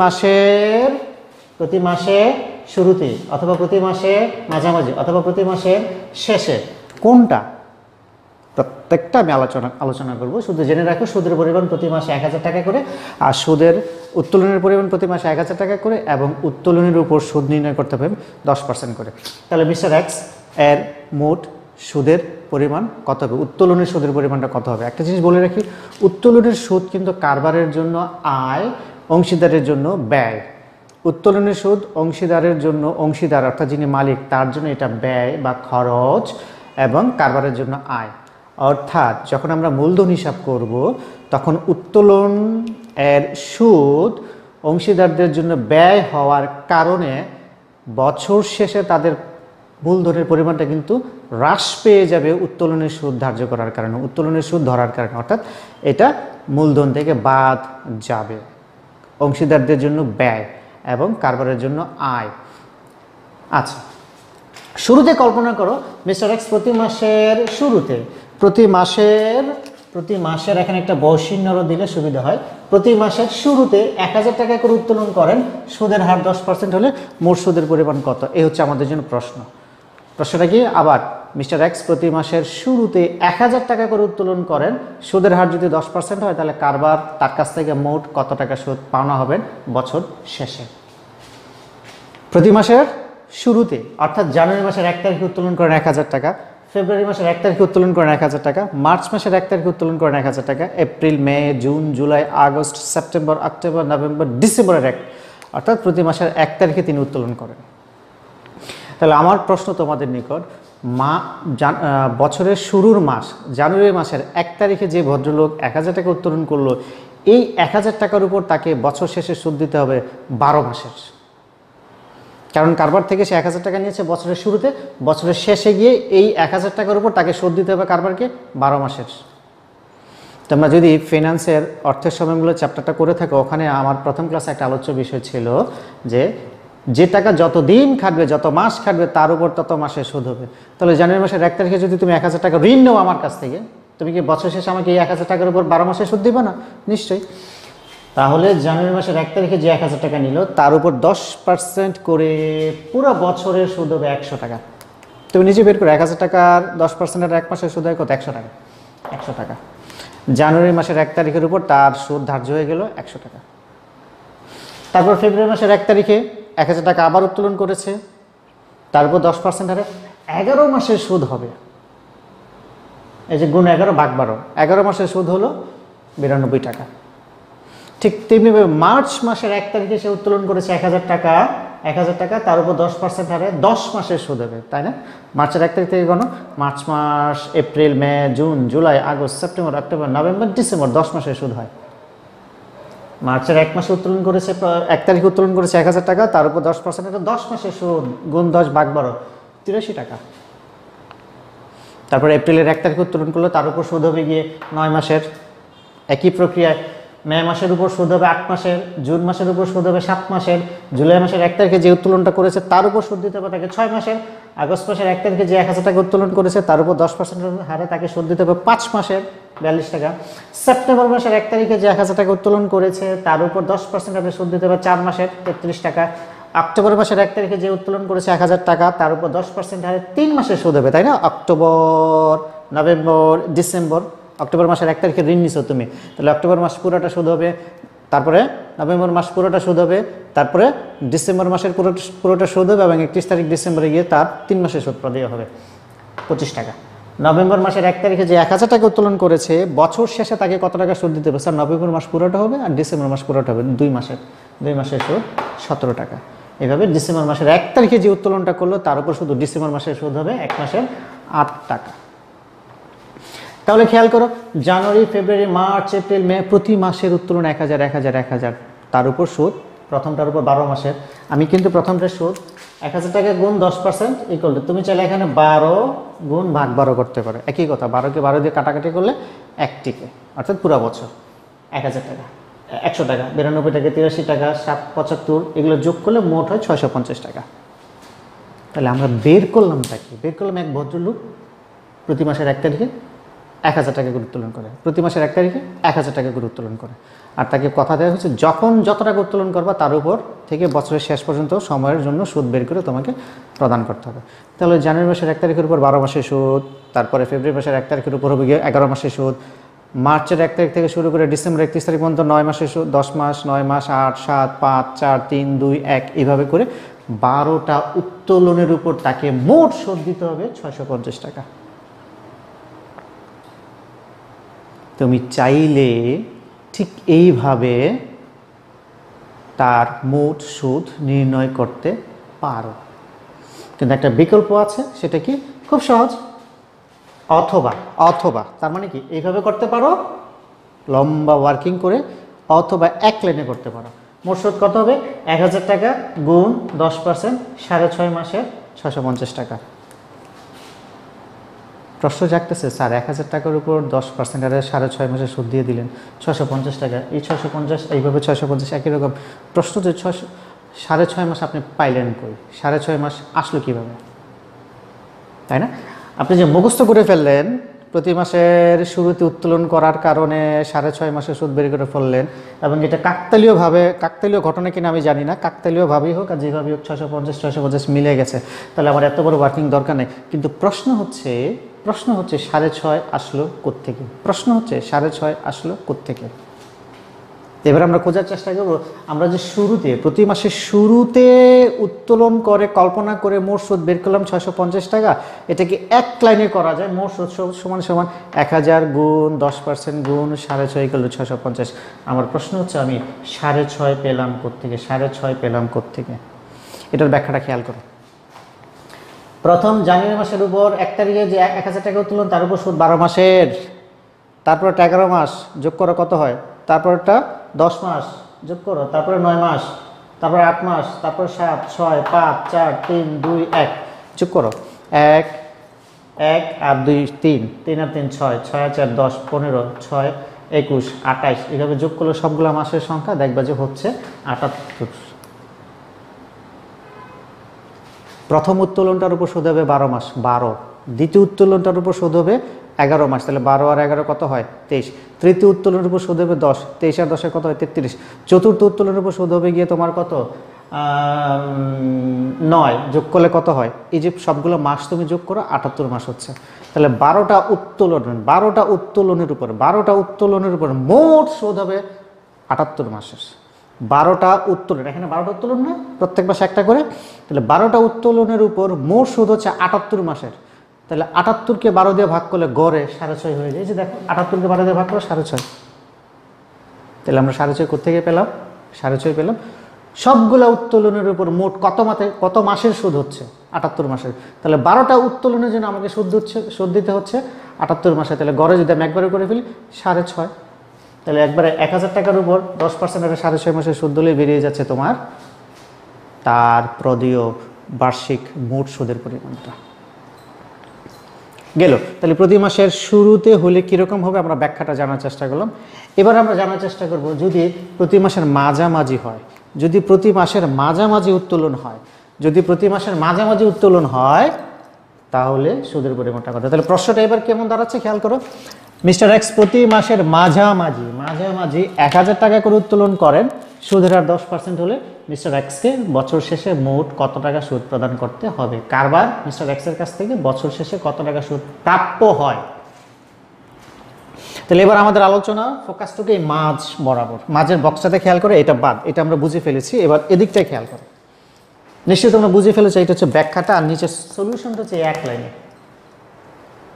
মাসে শুরুতে অথবা প্রতি মাসে মাঝামাঝি অথবা প্রতি মাসের শেষে, কোনটা প্রত্যেকটা আমি আলোচনা করব। শুধু জেনে রাখো সুদের পরিমাণ প্রতি মাসে 1000 টাকা করে, আর সুদের উত্তোলনের পরিমাণ প্রতি মাসে 1000 টাকা করে, এবং উত্তোলনের উপর সুদ নির্ণয় করতে হবে 10% করে। তাহলে মিস্টার এক্স এর মোট সুদের পরিমাণ কত হবে, উত্তোলনের সুদের পরিমাণটা কত হবে? একটা জিনিস বলে রাখি, উত্তোলনের সুদ কিন্তু কারবারের জন্য আয়, অংশীদারের জন্য ব্যয়। উত্তোলনের সুদ অংশীদারের জন্য, অংশীদার অর্থাৎ যিনি মালিক তার জন্য এটা ব্যয় বা খরচ, এবং কারবারের জন্য আয়। অর্থাৎ যখন আমরা মূলধন হিসাব করব তখন উত্তোলন এর সুদ অংশীদারদের জন্য ব্যয় হওয়ার কারণে বছর শেষে তাদের মূলধনের পরিমাণটা কিন্তু হ্রাস পেয়ে যাবে উত্তোলনের সুদ ধার্য করার কারণে, উত্তোলনের সুদ ধরার কারণে। অর্থাৎ এটা মূলধন থেকে বাদ যাবে, অংশীদারদের জন্য ব্যয় এবং কারবারের জন্য আয়। আচ্ছা, শুরুতে কল্পনা করো মিস্টার এক্স প্রতি মাসের শুরুতে, প্রতি মাসের এখানে একটা বৈষিণ্যরও দিলে সুবিধা হয়, প্রতি মাসের শুরুতে 1000 টাকা করে উত্তোলন করেন, সুদের হার 10% হলে মোট সুদের পরিমাণ কত? এই হচ্ছে আমাদের জন্য প্রশ্নটা কি? আবার মিস্টার এক্স প্রতি মাসের শুরুতে 1000 টাকা করে উত্তোলন করেন, সুদের হার যদি 10% হয় তাহলে কারবার তার কাছ থেকে মোট কত টাকা সুদ পাওনা হবেন বছর শেষে? প্রতি মাসের শুরুতে অর্থাৎ জানুয়ারি মাসের 1 তারিখে উত্তোলন করেন 1000 টাকা, ফেব্রুয়ারি মাসের 1 তারিখে উত্তোলন করেন 1000 টাকা, মার্চ মাসের 1 তারিখে উত্তোলন করেন 1000 টাকা, April, May, June, July, August, September, October, November, ডিসেম্বরের অর্থাৎ প্রতি মাসের 1 তারিখে তিনি উত্তোলন করেন। তাহলে আমার প্রশ্ন তোমাদের নিকট, বছরের শুরুর মাস জানুয়ারি মাসের 1 তারিখে যে ভদ্রলোক 1000 টাকা উত্তোলন করলো, এই 1000 টাকার উপর তাকে বছর শেষে সুদ দিতে হবে 12 মাসের, কারণ কারবার থেকে সে 1000 টাকা নিয়েছে বছরের শুরুতে, বছরের শেষে গিয়ে এই 1000 টাকার উপর তাকে সুদ দিতে হবে কারবারকে 12 মাসের। তোমরা যদি ফিনান্সের অর্থের সময়মূল্য চ্যাপ্টারটা করে থাকো, ওখানে আমার প্রথম ক্লাসে একটা আলোচ্য বিষয় ছিল যে টাকা যত দিন খাটবে, যত মাস খাটবে, তার উপর তত মাসে সুদ হবে। তাহলে জানুয়ারি মাসের 1 তারিখে যদি তুমি 1000 টাকা ঋণ নেও আমার কাছ থেকে, তুমি কি বছর শেষে আমাকে এই 1000 টাকার উপর 12 মাসে সুদ দিবে না? নিশ্চয়ই। তাহলে জানুয়ারি মাসের 1 তারিখে যে 1000 টাকা নিল তার উপর 10% করে পুরো বছরের সুদ হবে 100 টাকা। তুমি নিজে বের করো, 1000 টাকার 10% এক মাসের সুদ হয় কত? 100 টাকা। 100 টাকা জানুয়ারি মাসের 1 তারিখের উপর তার সুদ ধার্য হয়ে গেল 100 টাকা। তারপর ফেব্রুয়ারি মাসের 1 তারিখে 1000 টাকা আবার উত্তোলন করেছে, তার উপর 10% হারে 11 মাসের সুদ হবে। এই যে গুণ 11 ভাগ 12, 11 মাসের সুদ হলো 92 টাকা। ঠিক তেমনিভাবে মার্চ মাসের 1 তারিখে সে উত্তোলন করেছে 1000 টাকা, তার উপর 10% হারে 10 মাসের সুদ হবে, তাই না? মার্চের 1 তারিখ থেকে গণ, মার্চ মাস, April, May, June, July, August, September, October, November, December, 10 মাসের সুদ হয়। মার্চের 1 মাসে উত্তোলন করেছে, 1 তারিখে উত্তোলন করেছে 1000 টাকা, তার উপর 10% এটা 10 মাসের সুদ, গুণ 10 ভাগ 12, 83 টাকা। তারপর এপ্রিলের 1 তারিখে উত্তোলন করলো, তার উপর সুদ হবে গিয়ে 9 মাসের। একই প্রক্রিয়ায় মে মাসের উপর সুদ হবে 8 মাসের, জুন মাসের উপর সুদ হবে 7 মাসের, জুলাই মাসের 1 তারিখে যে উত্তোলনটা করেছে তার উপর সুদ দিতে হবে তাকে 6 মাসের, আগস্ট মাসের 1 তারিখে যে 1000 টাকা উত্তোলন করেছে তার উপর 10% হারে তাকে সুদ দিতে হবে 5 মাসের, 42 টাকা। সেপ্টেম্বর মাসের 1 তারিখে যে 1000 টাকা উত্তোলন করেছে তার উপর 10% হারে সুদ দিতে হবে 4 মাসের, 33 টাকা। অক্টোবর মাসের 1 তারিখে যে উত্তোলন করেছে 1000 টাকা তার উপর 10% হারে 3 মাসের সুদ হবে, তাই না? October, November, December. অক্টোবর মাসের 1 তারিখে ঋণ নিছো তুমি, তাহলে অক্টোবর মাস পুরোটা সুদ হবে তারপরে নভেম্বর মাস পুরোটা সুদ হবে, তারপরে ডিসেম্বর মাসের পুরোটা সুদ হবে এবং 31 তারিখ ডিসেম্বরে গিয়ে তার 3 মাসের সুদ প্রদেয় হবে 25 টাকা। নভেম্বর মাসের 1 তারিখে যে 1000 টাকা উত্তোলন করেছে, বছর শেষে তাকে কত টাকা সুদ দিতে হবে? স্যার নভেম্বর মাস পুরোটা হবে আর ডিসেম্বর মাস পুরোটা হবে, 2 মাসের সুদ 17 টাকা। এভাবে ডিসেম্বর মাসের 1 তারিখে যে উত্তোলনটা করলো তার উপর শুধু ডিসেম্বর মাসের সুদ হবে 1 মাসের 8 টাকা। তাহলে খেয়াল করো, জানুয়ারি, ফেব্রুয়ারি, মার্চ, এপ্রিল, মে প্রতি মাসের উত্তোলন 1000 1000 1000, তার উপর সুদ প্রথমটার উপর 12 মাসের। আমি কিন্তু প্রথমটার সুদ 1000 টাকা গুণ 10% ইকুয়াল টু, তুমি চাইলে এখানে 12 গুণ ভাগ 12 করতে পারো, একই কথা, 12কে 12 দিয়ে কাটাকাটি করলে 1 টিকে, অর্থাৎ পুরো বছর 1000 টাকা, 100 টাকা, 92 টাকা, 83 টাকা, 75 এগুলো যোগ করলে মোট হয় 650 টাকা। তাহলে আমরা বের করলাম তাকে, বের করলাম এক ভদ্রলোক প্রতি মাসের 1 তারিখে 1000 টাকা করে উত্তোলন করে, প্রতি মাসের 1 তারিখে 1000 টাকা করে উত্তোলন করে, আর তাকে কথা দেওয়া হচ্ছে যখন যত টাকা উত্তোলন করবা তার উপর থেকে বছরের শেষ পর্যন্ত সময়ের জন্য সুদ বের করে তোমাকে প্রদান করতে হবে। তাহলে জানুয়ারি মাসের 1 তারিখের উপর 12 মাসের সুদ, তারপরে ফেব্রুয়ারি মাসের 1 তারিখের উপর হবে গিয়ে 11 মাসের সুদ, মার্চের 1 তারিখ থেকে শুরু করে ডিসেম্বর 31 তারিখ পর্যন্ত 9 মাসের সুদ, 10 মাস, 9 মাস, 8, 7, 5, 4, 3, 2, 1 এইভাবে করে 12টা উত্তোলনের উপর তাকে মোট সুদ দিতে হবে 650 টাকা। তুমি চাইলে ঠিক এইভাবে তার মোট সুদ নির্ণয় করতে পারো, কিন্তু একটা বিকল্প আছে, সেটা কি? খুব সহজ, অথবা অথবা তার মানে কি এইভাবে করতে পারো লম্বা ওয়ার্কিং করে, অথবা এক লাইনে করতে পারো। মোট সুদ কত হবে? 1000 টাকা গুণ 10%, 6.5 মাসের 650 টাকা। প্রশ্ন জাগতেছে, স্যার 1000 টাকার উপর 10% আর 6.5 মাসের সুদ দিয়ে দিলেন 650 টাকা, এই 650 এইভাবে 650 একই রকম প্রশ্ন, যে 6.5 মাস আপনি পাইলেন কই? 6.5 মাস আসলো কিভাবে, তাই না? আপনি যে মুখস্থ করে ফেললেন, প্রতি মাসের শুরুতে উত্তোলন করার কারণে 6.5 মাসের সুদ বের করে ফেললেন, এবং এটা কাকতালীয় ঘটনা কিনা আমি জানি না, কাকতালীয়ভাবেই হোক আর যেভাবেই হোক 650 মিলে গেছে, তাহলে আমার এত বড় ওয়ার্কিং দরকার নেই। কিন্তু প্রশ্ন হচ্ছে 6.5 আসলো কোত্থেকে? প্রশ্ন হচ্ছে 6.5 আসলো কোত্থেকে? এবার আমরা খোঁজার চেষ্টা করব। আমরা যে শুরুতে, প্রতি মাসের শুরুতে উত্তোলন করে কল্পনা করে মোট সুদ বের করলাম 650 টাকা, এটাকে এক লাইনে করা যায়, মোট সুদ সমান সমান 1000 গুণ 10% গুণ 6.5 করলে 650। আমার প্রশ্ন হচ্ছে আমি 6.5 পেলাম কোত্থেকে? 6.5 পেলাম কোত্থেকে? এটার ব্যাখ্যাটা খেয়াল করো। প্রথম জানুয়ারি মাসের উপর 1 তারিখে যে 1000 টাকা উত্তোলন, তার উপর সুদ 12 মাসের, তারপর 11 মাস যোগ করো কত হয়, তারপরটা 10 মাস যোগ করো, তারপরে 9 মাস, তারপরে 8 মাস, তারপর 7, 6, 5, 4, 3, 2, 1 যোগ করো, 1 আর 2 3, 3 আর 3 6, 6 আর 4 10, 15, 6 21, 28 এইভাবে যোগ করলে সবগুলো মাসের সংখ্যা দেখবা যে হচ্ছে 78। প্রথম উত্তোলনটার উপর সুদ হবে 12 মাস 12, দ্বিতীয় উত্তোলনটার উপর সুদ হবে 11 মাস, তাহলে 12 আর 11 কত হয়? 23। তৃতীয় উত্তোলনের উপর সুদ হবে 10, 23 আর 10 কত হয়? 33। চতুর্থ উত্তোলনের উপর সুদ হবে গিয়ে তোমার কত? 9, যোগ করলে কত হয়? এই যে সবগুলো মাস তুমি যোগ করো, 78 মাস হচ্ছে। তাহলে 12টা উত্তোলনের উপর মোট সুদ হবে 78 মাসের। 12টা উত্তোলন, এখানে 12টা উত্তোলন না, প্রত্যেক মাসে একটা করে, তাহলে 12টা উত্তোলনের উপর মোট সুদ হচ্ছে 78 মাসের। তাহলে 78কে 12 দিয়ে ভাগ করলে গড়ে 6.5 হয়ে যায়। যে দেখো 78কে 12 দিয়ে ভাগ করলে 6.5, তাহলে আমরা 6.5 কোত্থেকে পেলাম? 6.5 পেলাম সবগুলা উত্তোলনের উপর মোট কত মাসের সুদ হচ্ছে? 78 মাসের। তাহলে 12টা উত্তোলনের জন্য আমাকে সুদ দিতে হচ্ছে 78 মাসে। তাহলে গড়ে যদি আমি একবারে করে ফেলি 6.5, তাহলে একবারে 1000 টাকার উপর 10% 6.5 মাসের সুদ দিলেই বেরিয়ে যাচ্ছে তোমার তার প্রদেয় বার্ষিক মোট সুদের পরিমাণটা। গেল। তাহলে প্রতি মাসের শুরুতে হলে কীরকম হবে আমরা ব্যাখ্যাটা জানার চেষ্টা করলাম। এবার আমরা জানার চেষ্টা করব যদি প্রতি মাসের মাঝামাঝি হয়, যদি প্রতি মাসের মাঝামাঝি উত্তোলন হয় তাহলে সুদের পরিমাণটা কত? তাহলে প্রশ্নটা এবার কেমন দাঁড়াচ্ছে খেয়াল করো। মিস্টার এক্স প্রতি মাসের মাঝামাঝি 1000 টাকা করে উত্তোলন করেন, সুদের হার 10% হলে মিস্টার এক্সকে বছর শেষে মোট কত টাকা সুদ প্রদান করতে হবে? কারবার মিস্টার এক্সের কাছ থেকে বছর শেষে কত টাকা সুদ প্রাপ্য হয়? তাহলে এবার আমাদের আলোচনা ফোকাসটুকু এই মাঝ বরাবর, মাঝের বক্সটাতে খেয়াল করে, এটা বাদ, এটা আমরা বুঝে ফেলেছি। এবার এদিকটাই খেয়াল করো, নিশ্চয়ই তোমরা বুঝে ফেলেছো এটা হচ্ছে ব্যাখ্যাটা, আর নিচের সলিউশনটা হচ্ছে এক লাইনে।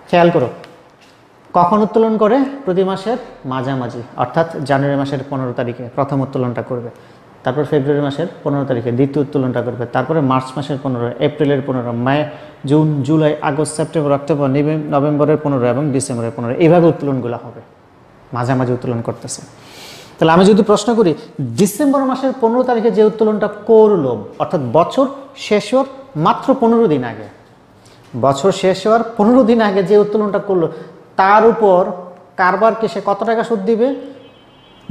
খেয়াল করো, কখন উত্তোলন করে? প্রতি মাসের মাঝামাঝি, অর্থাৎ জানুয়ারি মাসের 15 তারিখে প্রথম উত্তোলনটা করবে, তারপর ফেব্রুয়ারি মাসের 15 তারিখে দ্বিতীয় উত্তোলনটা করবে, তারপরে মার্চ মাসের 15, এপ্রিলের 15, May, June, July, August, September, October, নভেম্বরের 15 এবং ডিসেম্বরের 15, এইভাবে উত্তোলনগুলো হবে, মাঝামাঝি উত্তোলন করতেছে। তাহলে আমি যদি প্রশ্ন করি, ডিসেম্বর মাসের 15 তারিখে যে উত্তোলনটা করলো, অর্থাৎ বছর শেষ হওয়ার মাত্র 15 দিন আগে, বছর শেষ হওয়ার 15 দিন আগে যে উত্তোলনটা করলো, তার উপর কারবারকে সে কত টাকা সুদ দিবে?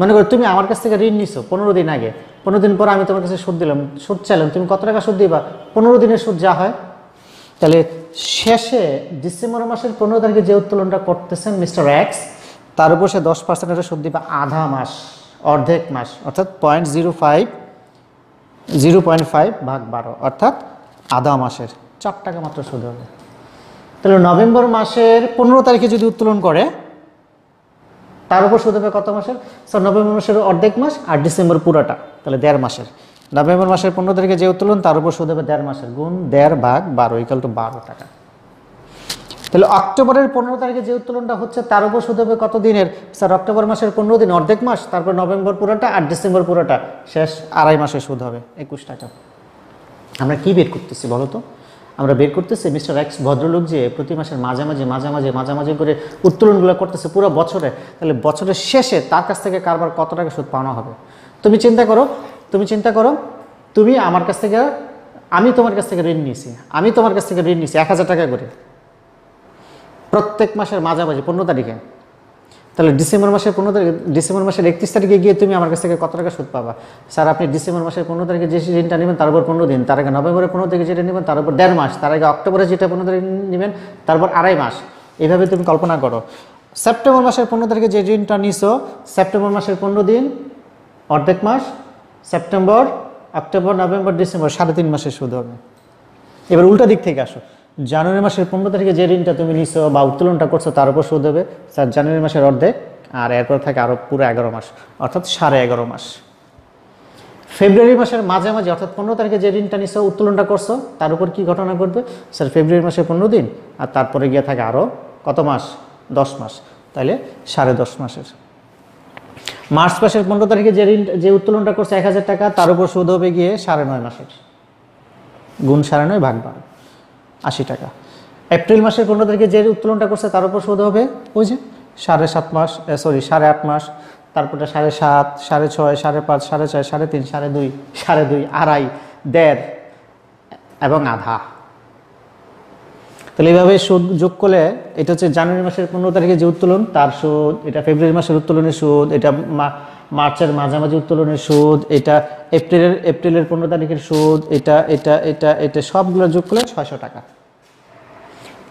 মনে করো তুমি আমার কাছ থেকে ঋণ নিছো 15 দিন আগে, 15 দিন পর আমি তোমার কাছে সুদ দিলাম, সুদ চাইলাম, তুমি কত টাকা সুদ দিবা? 15 দিনের সুদ যা হয়। তাহলে শেষে ডিসেম্বর মাসের 15 তারিখে যে উত্তোলনটা করতেছেন মিস্টার এক্স, তার উপর সে 10% সুদ দিবা আধা মাস, অর্ধেক মাস, অর্থাৎ 0.5 ভাগ 12, অর্থাৎ আধা মাসের 4 টাকা মাত্র সুদ হবে। তাহলে নভেম্বর মাসের 15 তারিখে যদি উত্তোলন করে, তার উপর সুদ হবে কত মাসের? স্যার নভেম্বর মাসের অর্ধেক মাস, আর ডিসেম্বর পুরোটা, তাহলে 1.5 মাসের। নভেম্বর মাসের 15 তারিখে যে উত্তোলন, তার উপর সুদ হবে 1.5 মাসের, গুণ 1.5 ভাগ 12 = 12 টাকা। তাহলে অক্টোবরের 15 তারিখে যে উত্তোলনটা হচ্ছে, তার উপর সুদ হবে কত দিনের? স্যার অক্টোবর মাসের 15 দিন, অর্ধেক মাস, তারপর নভেম্বর পুরোটা আর ডিসেম্বর পুরোটা, শেষ 2.5 মাসের সুদ হবে 21 টাকা। আমরা কি বের করতেছি বলো তো? আমরা বের করতেছি মিস্টার এক্স ভদ্রলোক যে প্রতি মাসের মাঝামাঝি করে উত্তোলনগুলো করতেছে পুরো বছরে, তাহলে বছরের শেষে তার কাছ থেকে কারবার কত টাকা সুদ পাওয়া হবে? তুমি চিন্তা করো, তুমি আমার কাছ থেকে, আমি তোমার কাছ থেকে ঋণ নিয়েছি, 1000 টাকা করে প্রত্যেক মাসের মাঝামাঝি 15 তারিখে। তাহলে ডিসেম্বর মাসের 31 তারিখে গিয়ে তুমি আমার কাছ থেকে কত টাকা সুদ পাবা? স্যার আপনি ডিসেম্বর মাসের 15 তারিখে যে ঋণটা নেবেন তার উপর 15 দিন, তার আগে নভেম্বরের 15 তারিখে যেটা নেবেন তার উপর 1.5 মাস, তার আগে অক্টোবরে যেটা 15 তারিখে নেবেন তারপর 2.5 মাস, এইভাবে তুমি কল্পনা করো। সেপ্টেম্বর মাসের 15 তারিখে যে ঋণটা নিছো, সেপ্টেম্বর মাসের 15 দিন, অর্ধেক মাস, সেপ্টেম্বর, অক্টোবর, নভেম্বর, ডিসেম্বর, 3.5 মাসের সুদ হবে। এবার উল্টা দিক থেকে আসো, জানুয়ারি মাসের 15 তারিখে যে ঋণটা তুমি নিছো বা উত্তোলনটা করছো, তার উপর সুদ হবে স্যার জানুয়ারি মাসের অর্ধেক, আর এরপর থাকে আরও পুরো 11 মাস, অর্থাৎ 11.5 মাস। ফেব্রুয়ারি মাসের মাঝামাঝি, অর্থাৎ 15 তারিখে যে ঋণটা নিছো, উত্তোলনটা করছো, তার উপর কি ঘটনা ঘটবে? স্যার ফেব্রুয়ারি মাসের 15 দিন, আর তারপরে গিয়ে থাকে আরও কত মাস? 10 মাস, তাহলে 10.5 মাসের। মার্চ মাসের 15 তারিখে যে উত্তোলনটা করছে 1000 টাকা, তার উপর সুদ হবে গিয়ে 9.5 মাসের, গুণ 9.5 ভাগ 12, 80 টাকা। এপ্রিল মাসের 15 তারিখে যে উত্তোলনটা করছে, তার উপর সুদ হবে ওই যে 7.5 মাস, 8.5 মাস, তারপরে 7.5, 6.5, 5.5, 4.5, 3.5, 2.5, 2.5, 1.5 এবং আধা। তাহলে এইভাবে সুদ যোগ করলে এটা হচ্ছে জানুয়ারি মাসের 15 তারিখে যে উত্তোলন তার সুদ, এটা ফেব্রুয়ারি মাসের উত্তোলনের সুদ, এটা মার্চের মাঝামাঝি উত্তোলনের সুদ, এটা এপ্রিলের 15 তারিখের সুদ, এটা সবগুলো যোগ করলে 600 টাকা।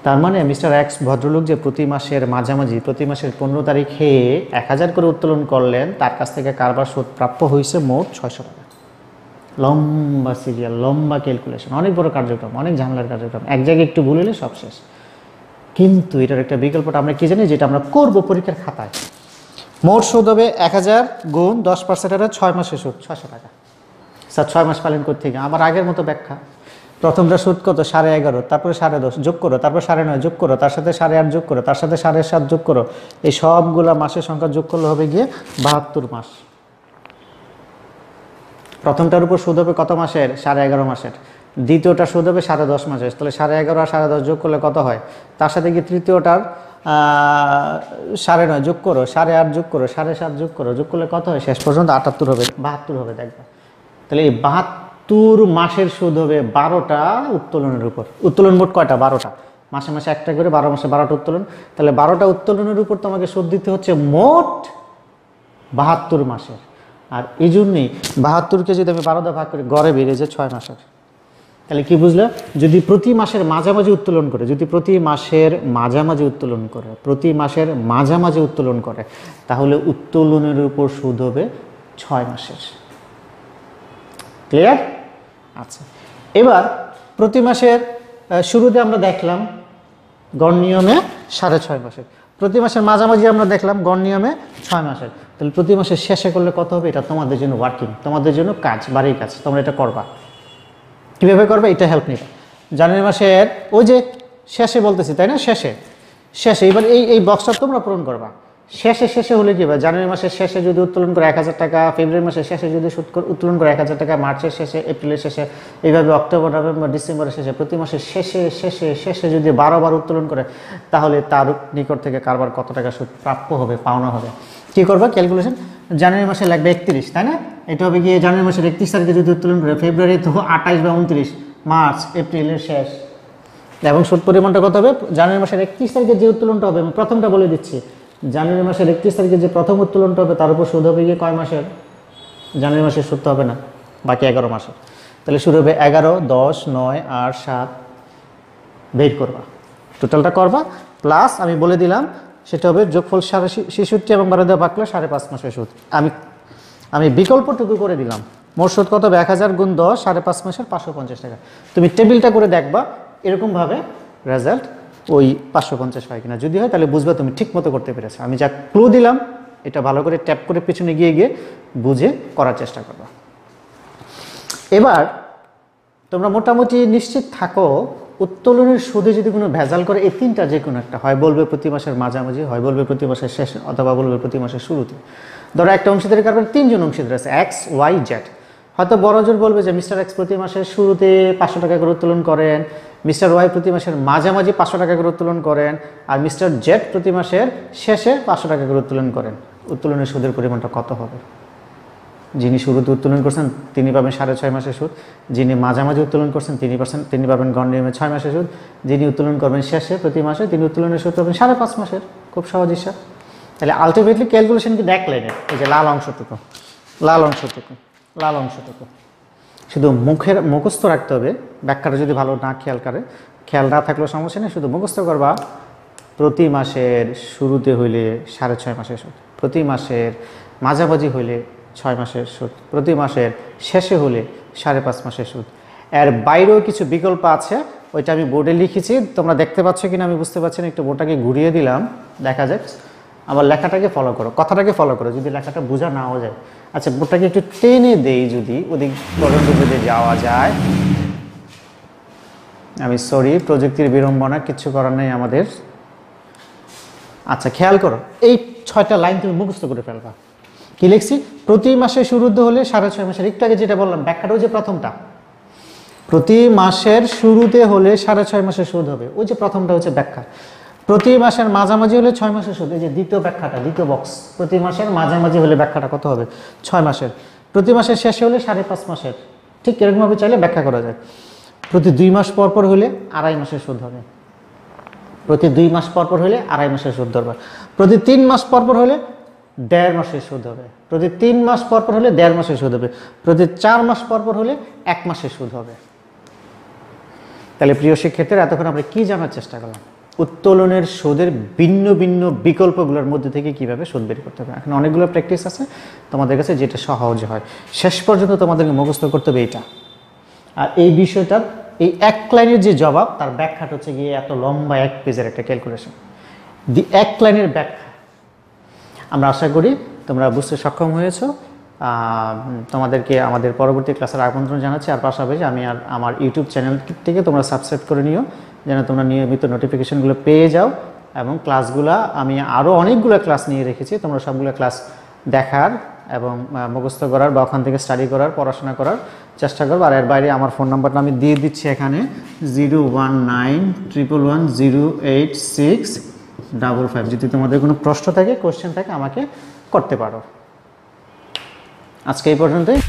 তার মানে মিস্টার এক্স ভদ্রলোক যে প্রতি মাসের মাঝামাঝি, প্রতি মাসের 15 তারিখে 1000 করে উত্তোলন করলেন, তার কাছ থেকে কারবার সুদ প্রাপ্য হয়েছে মোট 600 টাকা। লম্বা সিরিয়াল, লম্বা ক্যালকুলেশন, অনেক বড় কার্যক্রম, অনেক ঝামেলার কার্যক্রম, এক জায়গায় একটু ভুল হলে সব শেষ। কিন্তু এটার একটা বিকল্পটা আমরা কি জানি, যেটা আমরা করব পরীক্ষার খাতায়। মোট সুদ হবে 1000 গুণ 10%, 6 মাসের সুদ 600 টাকা। স্যার 6 মাস পালন করতে গিয়ে আমার আগের মতো ব্যাখ্যা, প্রথমটা সুদ কত? 11.5, তারপরে 10.5 যোগ করো, তারপর 9.5 যোগ করো, তার সাথে 8.5 যোগ করো, তার সাথে 7.5 যোগ করো, এই সবগুলা মাসের সংখ্যা যোগ করলে হবে গিয়ে 72 মাস। প্রথমটার উপর সুদ হবে কত মাসের? 11.5 মাসের। দ্বিতীয়টা সুদ হবে 10.5 মাসের। তাহলে 11.5 আর 10.5 যোগ করলে কত হয়? তার সাথে গিয়ে তৃতীয়টার 9.5 যোগ করো, 8.5 যোগ করো, 7.5 যোগ করো, যোগ করলে কত হয়? শেষ পর্যন্ত 78 হবে, 72 হবে, দেখবে। তাহলে এই 72 মাসের সুদ হবে 12টা উত্তোলনের উপর। উত্তোলন মোট কয়টা? 12টা। মাসে মাসে একটা করে, 12 মাসে 12টা উত্তোলন। তাহলে 12টা উত্তোলনের উপর তোমাকে সুদ দিতে হচ্ছে মোট 72 মাসের। আর এই জন্যই 72কে যদি আমি 12 দিয়ে ভাগ করি, গড়ে বেরিয়ে যায় 6 মাসের। তাহলে কি বুঝলে? যদি প্রতি মাসের মাঝামাঝি উত্তোলন করে, তাহলে উত্তোলনের উপর সুদ হবে 6 মাসের। ক্লিয়ার? আচ্ছা, এবার প্রতি মাসের শুরুতে আমরা দেখলাম গড় নিয়মে 6.5 মাসের। প্রতি মাসের মাঝামাঝি আমরা দেখলাম গড় নিয়মে 6 মাসের, তাহলে প্রতি মাসের শেষে করলে কত হবে? এটা তোমাদের জন্য ওয়ার্কিং, তোমাদের জন্য কাজ, বাড়ির কাজ, তোমরা এটা করবা। কীভাবে করবে এটা হেল্প নিবে। জানুয়ারি মাসের ওই যে শেষে বলতেছি তাই না, শেষে এবার এই বক্সটা তোমরা পূরণ করবা। শেষে হলে কি হবে? জানুয়ারি মাসের শেষে যদি উত্তোলন করে 1000 টাকা, ফেব্রুয়ারি মাসের শেষে যদি উত্তোলন করে 1000 টাকা, মার্চের শেষে, এপ্রিলের শেষে, এইভাবে অক্টোবর, নভেম্বর, ডিসেম্বরের শেষে, প্রতি মাসের শেষে যদি 12 বার উত্তোলন করে, তাহলে তার নিকট থেকে কারবার কত টাকা সুদ প্রাপ্য হবে, পাওনা হবে। কী করবা ক্যালকুলেশন? জানুয়ারি মাসে লাগবে 31, তাই না? এটা হবে গিয়ে জানুয়ারি মাসের 31 তারিখে যদি উত্তোলন করে, ফেব্রুয়ারি তো 28 বা 29, মার্চ, এপ্রিলের শেষ, এবং সুদ পরিমাণটা কত হবে? জানুয়ারি মাসের 31 তারিখে যে উত্তোলনটা হবে, আমি প্রথমটা বলে দিচ্ছি, জানুয়ারি মাসের 31 তারিখে যে প্রথম উত্তোলনটা হবে তার উপর সুদ হবে গিয়ে কয় মাসের? জানুয়ারি মাসের সুদ তো হবে না, বাকি 11 মাসের। তাহলে শুরু হবে 11, 10, 9, 8, 7, বের করবা, টোটালটা করবা, প্লাস আমি বলে দিলাম সেটা হবে যোগফল 66 এবং 12 দেওয়া বাকলে 5.5 মাসের সুদ। আমি বিকল্পটুকু করে দিলাম। মোট সুদ কত হবে? 1000 গুণ 10, 5.5 মাসের 550 টাকা। তুমি টেবিলটা করে দেখবা এরকমভাবে রেজাল্ট ওই 550 হয় কিনা। যদি হয় তাহলে বুঝবা তুমি ঠিক মতো করতে পেরেছো। আমি যা ক্লু দিলাম এটা ভালো করে ট্যাপ করে পিছনে গিয়ে বুঝে করার চেষ্টা করবা। এবার তোমরা মোটামুটি নিশ্চিত থাকো উত্তোলনের সুদে যদি কোনো ভেজাল করে, এই তিনটা যে কোনো একটা হয়, বলবে প্রতি মাসের মাঝামাঝি, হয় বলবে প্রতি মাসের শেষে, অথবা বলবে প্রতি মাসের শুরুতে। ধরো একটা অংশীদারি কারবার 3 জন অংশীদার আছে, এক্স, ওয়াই, জেড। হয়তো বড় জোর বলবে যে মিস্টার এক্স প্রতি মাসের শুরুতে 500 টাকা করে উত্তোলন করেন, মিস্টার ওয়াই প্রতি মাসের মাঝামাঝি 500 টাকা করে উত্তোলন করেন, আর মিস্টার জেড প্রতি মাসের শেষে 500 টাকা করে উত্তোলন করেন। উত্তোলনের সুদের পরিমাণটা কত হবে? যিনি শুরুতে উত্তোলন করছেন তিনি পাবেন 6.5 মাসের সুদ, যিনি মাঝামাঝি উত্তোলন করছেন তিনি পাবেন গড় নিয়মে 6 মাসের সুদ, যিনি উত্তোলন করবেন শেষে প্রতি মাসে তিনি উত্তোলনের সুদ পাবেন 5.5 মাসের। খুব সহজ হিসাব। তাহলে আলটিমেটলি ক্যালকুলেশন কিন্তু এক লাইনের, এই যে লাল অংশটুকু শুধু মুখস্থ রাখতে হবে। ব্যাখ্যাটা যদি ভালো না খেয়াল না থাকলেও সমস্যা নেই, শুধু মুখস্থ করবা। প্রতি মাসের শুরুতে হইলে 6.5 মাসের সুদ, প্রতি মাসের মাঝামাঝি হইলে 6 মাসের সুদ, প্রতি মাসের শেষে হলে 5.5 মাসের সুদ। এর বাইরেও কিছু বিকল্প আছে, ওইটা আমি বোর্ডে লিখেছি, তোমরা দেখতে পাচ্ছ কিনা আমি বুঝতে পারছি না। একটু বোর্ডটাকে ঘুরিয়ে দিলাম, দেখা যাক। আবার লেখাটাকে ফলো করো, কথাটাকে ফলো করো, যদি লেখাটা বোঝা নাও যায়। আচ্ছা, বোর্ডটাকে একটু টেনে দেই, যদি ওদিক পর্যন্ত যদি যাওয়া যায়। আমি সরি, প্রযুক্তির বিড়ম্বনা, কিচ্ছু করার নেই আমাদের। আচ্ছা, খেয়াল করো, এই 6টা লাইন তুমি মুখস্থ করে ফেলবা। কি লিখছি? প্রতি মাসে শুরুতে হলে 6.5 মাসের, একটু আগে যেটা বললাম ব্যাখ্যাটা, ওই যে প্রথমটা, প্রতি মাসের শুরুতে হলে 6.5 মাসের সুদ হবে, ওই যে প্রথমটা হচ্ছে ব্যাখ্যা। প্রতি মাসের মাঝামাঝি হলে 6 মাসের সুদ, এই যে দ্বিতীয় ব্যাখ্যাটা, দ্বিতীয় বক্স। প্রতি মাসের মাঝামাঝি হলে ব্যাখ্যাটা কত হবে? 6 মাসের। প্রতি মাসের শেষে হলে 5.5 মাসের। ঠিক এরকমভাবে চাইলে ব্যাখ্যা করা যায়। প্রতি 2 মাস পর হলে 2.5 মাসের সুদ হবে, প্রতি 2 মাস পর হলে 2.5 মাসের সুদ ধরবে, প্রতি 3 মাস পর হলে 1.5 মাসের সুদ হবে, প্রতি 3 মাস পর হলে 1.5 মাসের সুদ হবে, প্রতি 4 মাস পর হলে 1 মাসের সুদ হবে। তাহলে প্রিয় শিক্ষার্থীরা, এতক্ষণ আমরা কি জানার চেষ্টা করলাম? উত্তোলনের সুদের ভিন্ন ভিন্ন বিকল্পগুলোর মধ্যে থেকে কিভাবে সুদ বের করতে হবে। এখন অনেকগুলো প্র্যাকটিস আছে তোমাদের কাছে, যেটা সহজ হয়। শেষ পর্যন্ত তোমাদেরকে মুখস্থ করতে হবে এইটা। আর এই বিষয়টার এই এক লাইনের যে জবাব, তার ব্যাখ্যাটা হচ্ছে গিয়ে এত লম্বা 1 পেজের একটা ক্যালকুলেশন। এক লাইনের ব্যাখ্যা। আমরা আশা করি তোমরা বুঝতে সক্ষম হয়েছো। তোমাদেরকে আমাদের পরবর্তী ক্লাসের আমন্ত্রণ জানাচ্ছি। আর পাশাপাশি আমি আমার ইউটিউব চ্যানেল থেকে তোমরা সাবস্ক্রাইব করে নিও, যেন তোমরা নিয়মিত নোটিফিকেশনগুলো পেয়ে যাও। এবং ক্লাসগুলো আমি আরও অনেকগুলো ক্লাস নিয়ে রেখেছি, তোমরা সবগুলো ক্লাস দেখার এবং মুখস্থ করার বা ওখান থেকে স্টাডি করার, পড়াশোনা করার চেষ্টা করবো। আর এর বাইরে আমার ফোন নাম্বারটা আমি দিয়ে দিচ্ছি এখানে, 01911086555। যদি তোমাদের কোনো প্রশ্ন থাকে, কোশ্চেন থাকে, আমাকে করতে পারো। আজকে এই পর্যন্তই।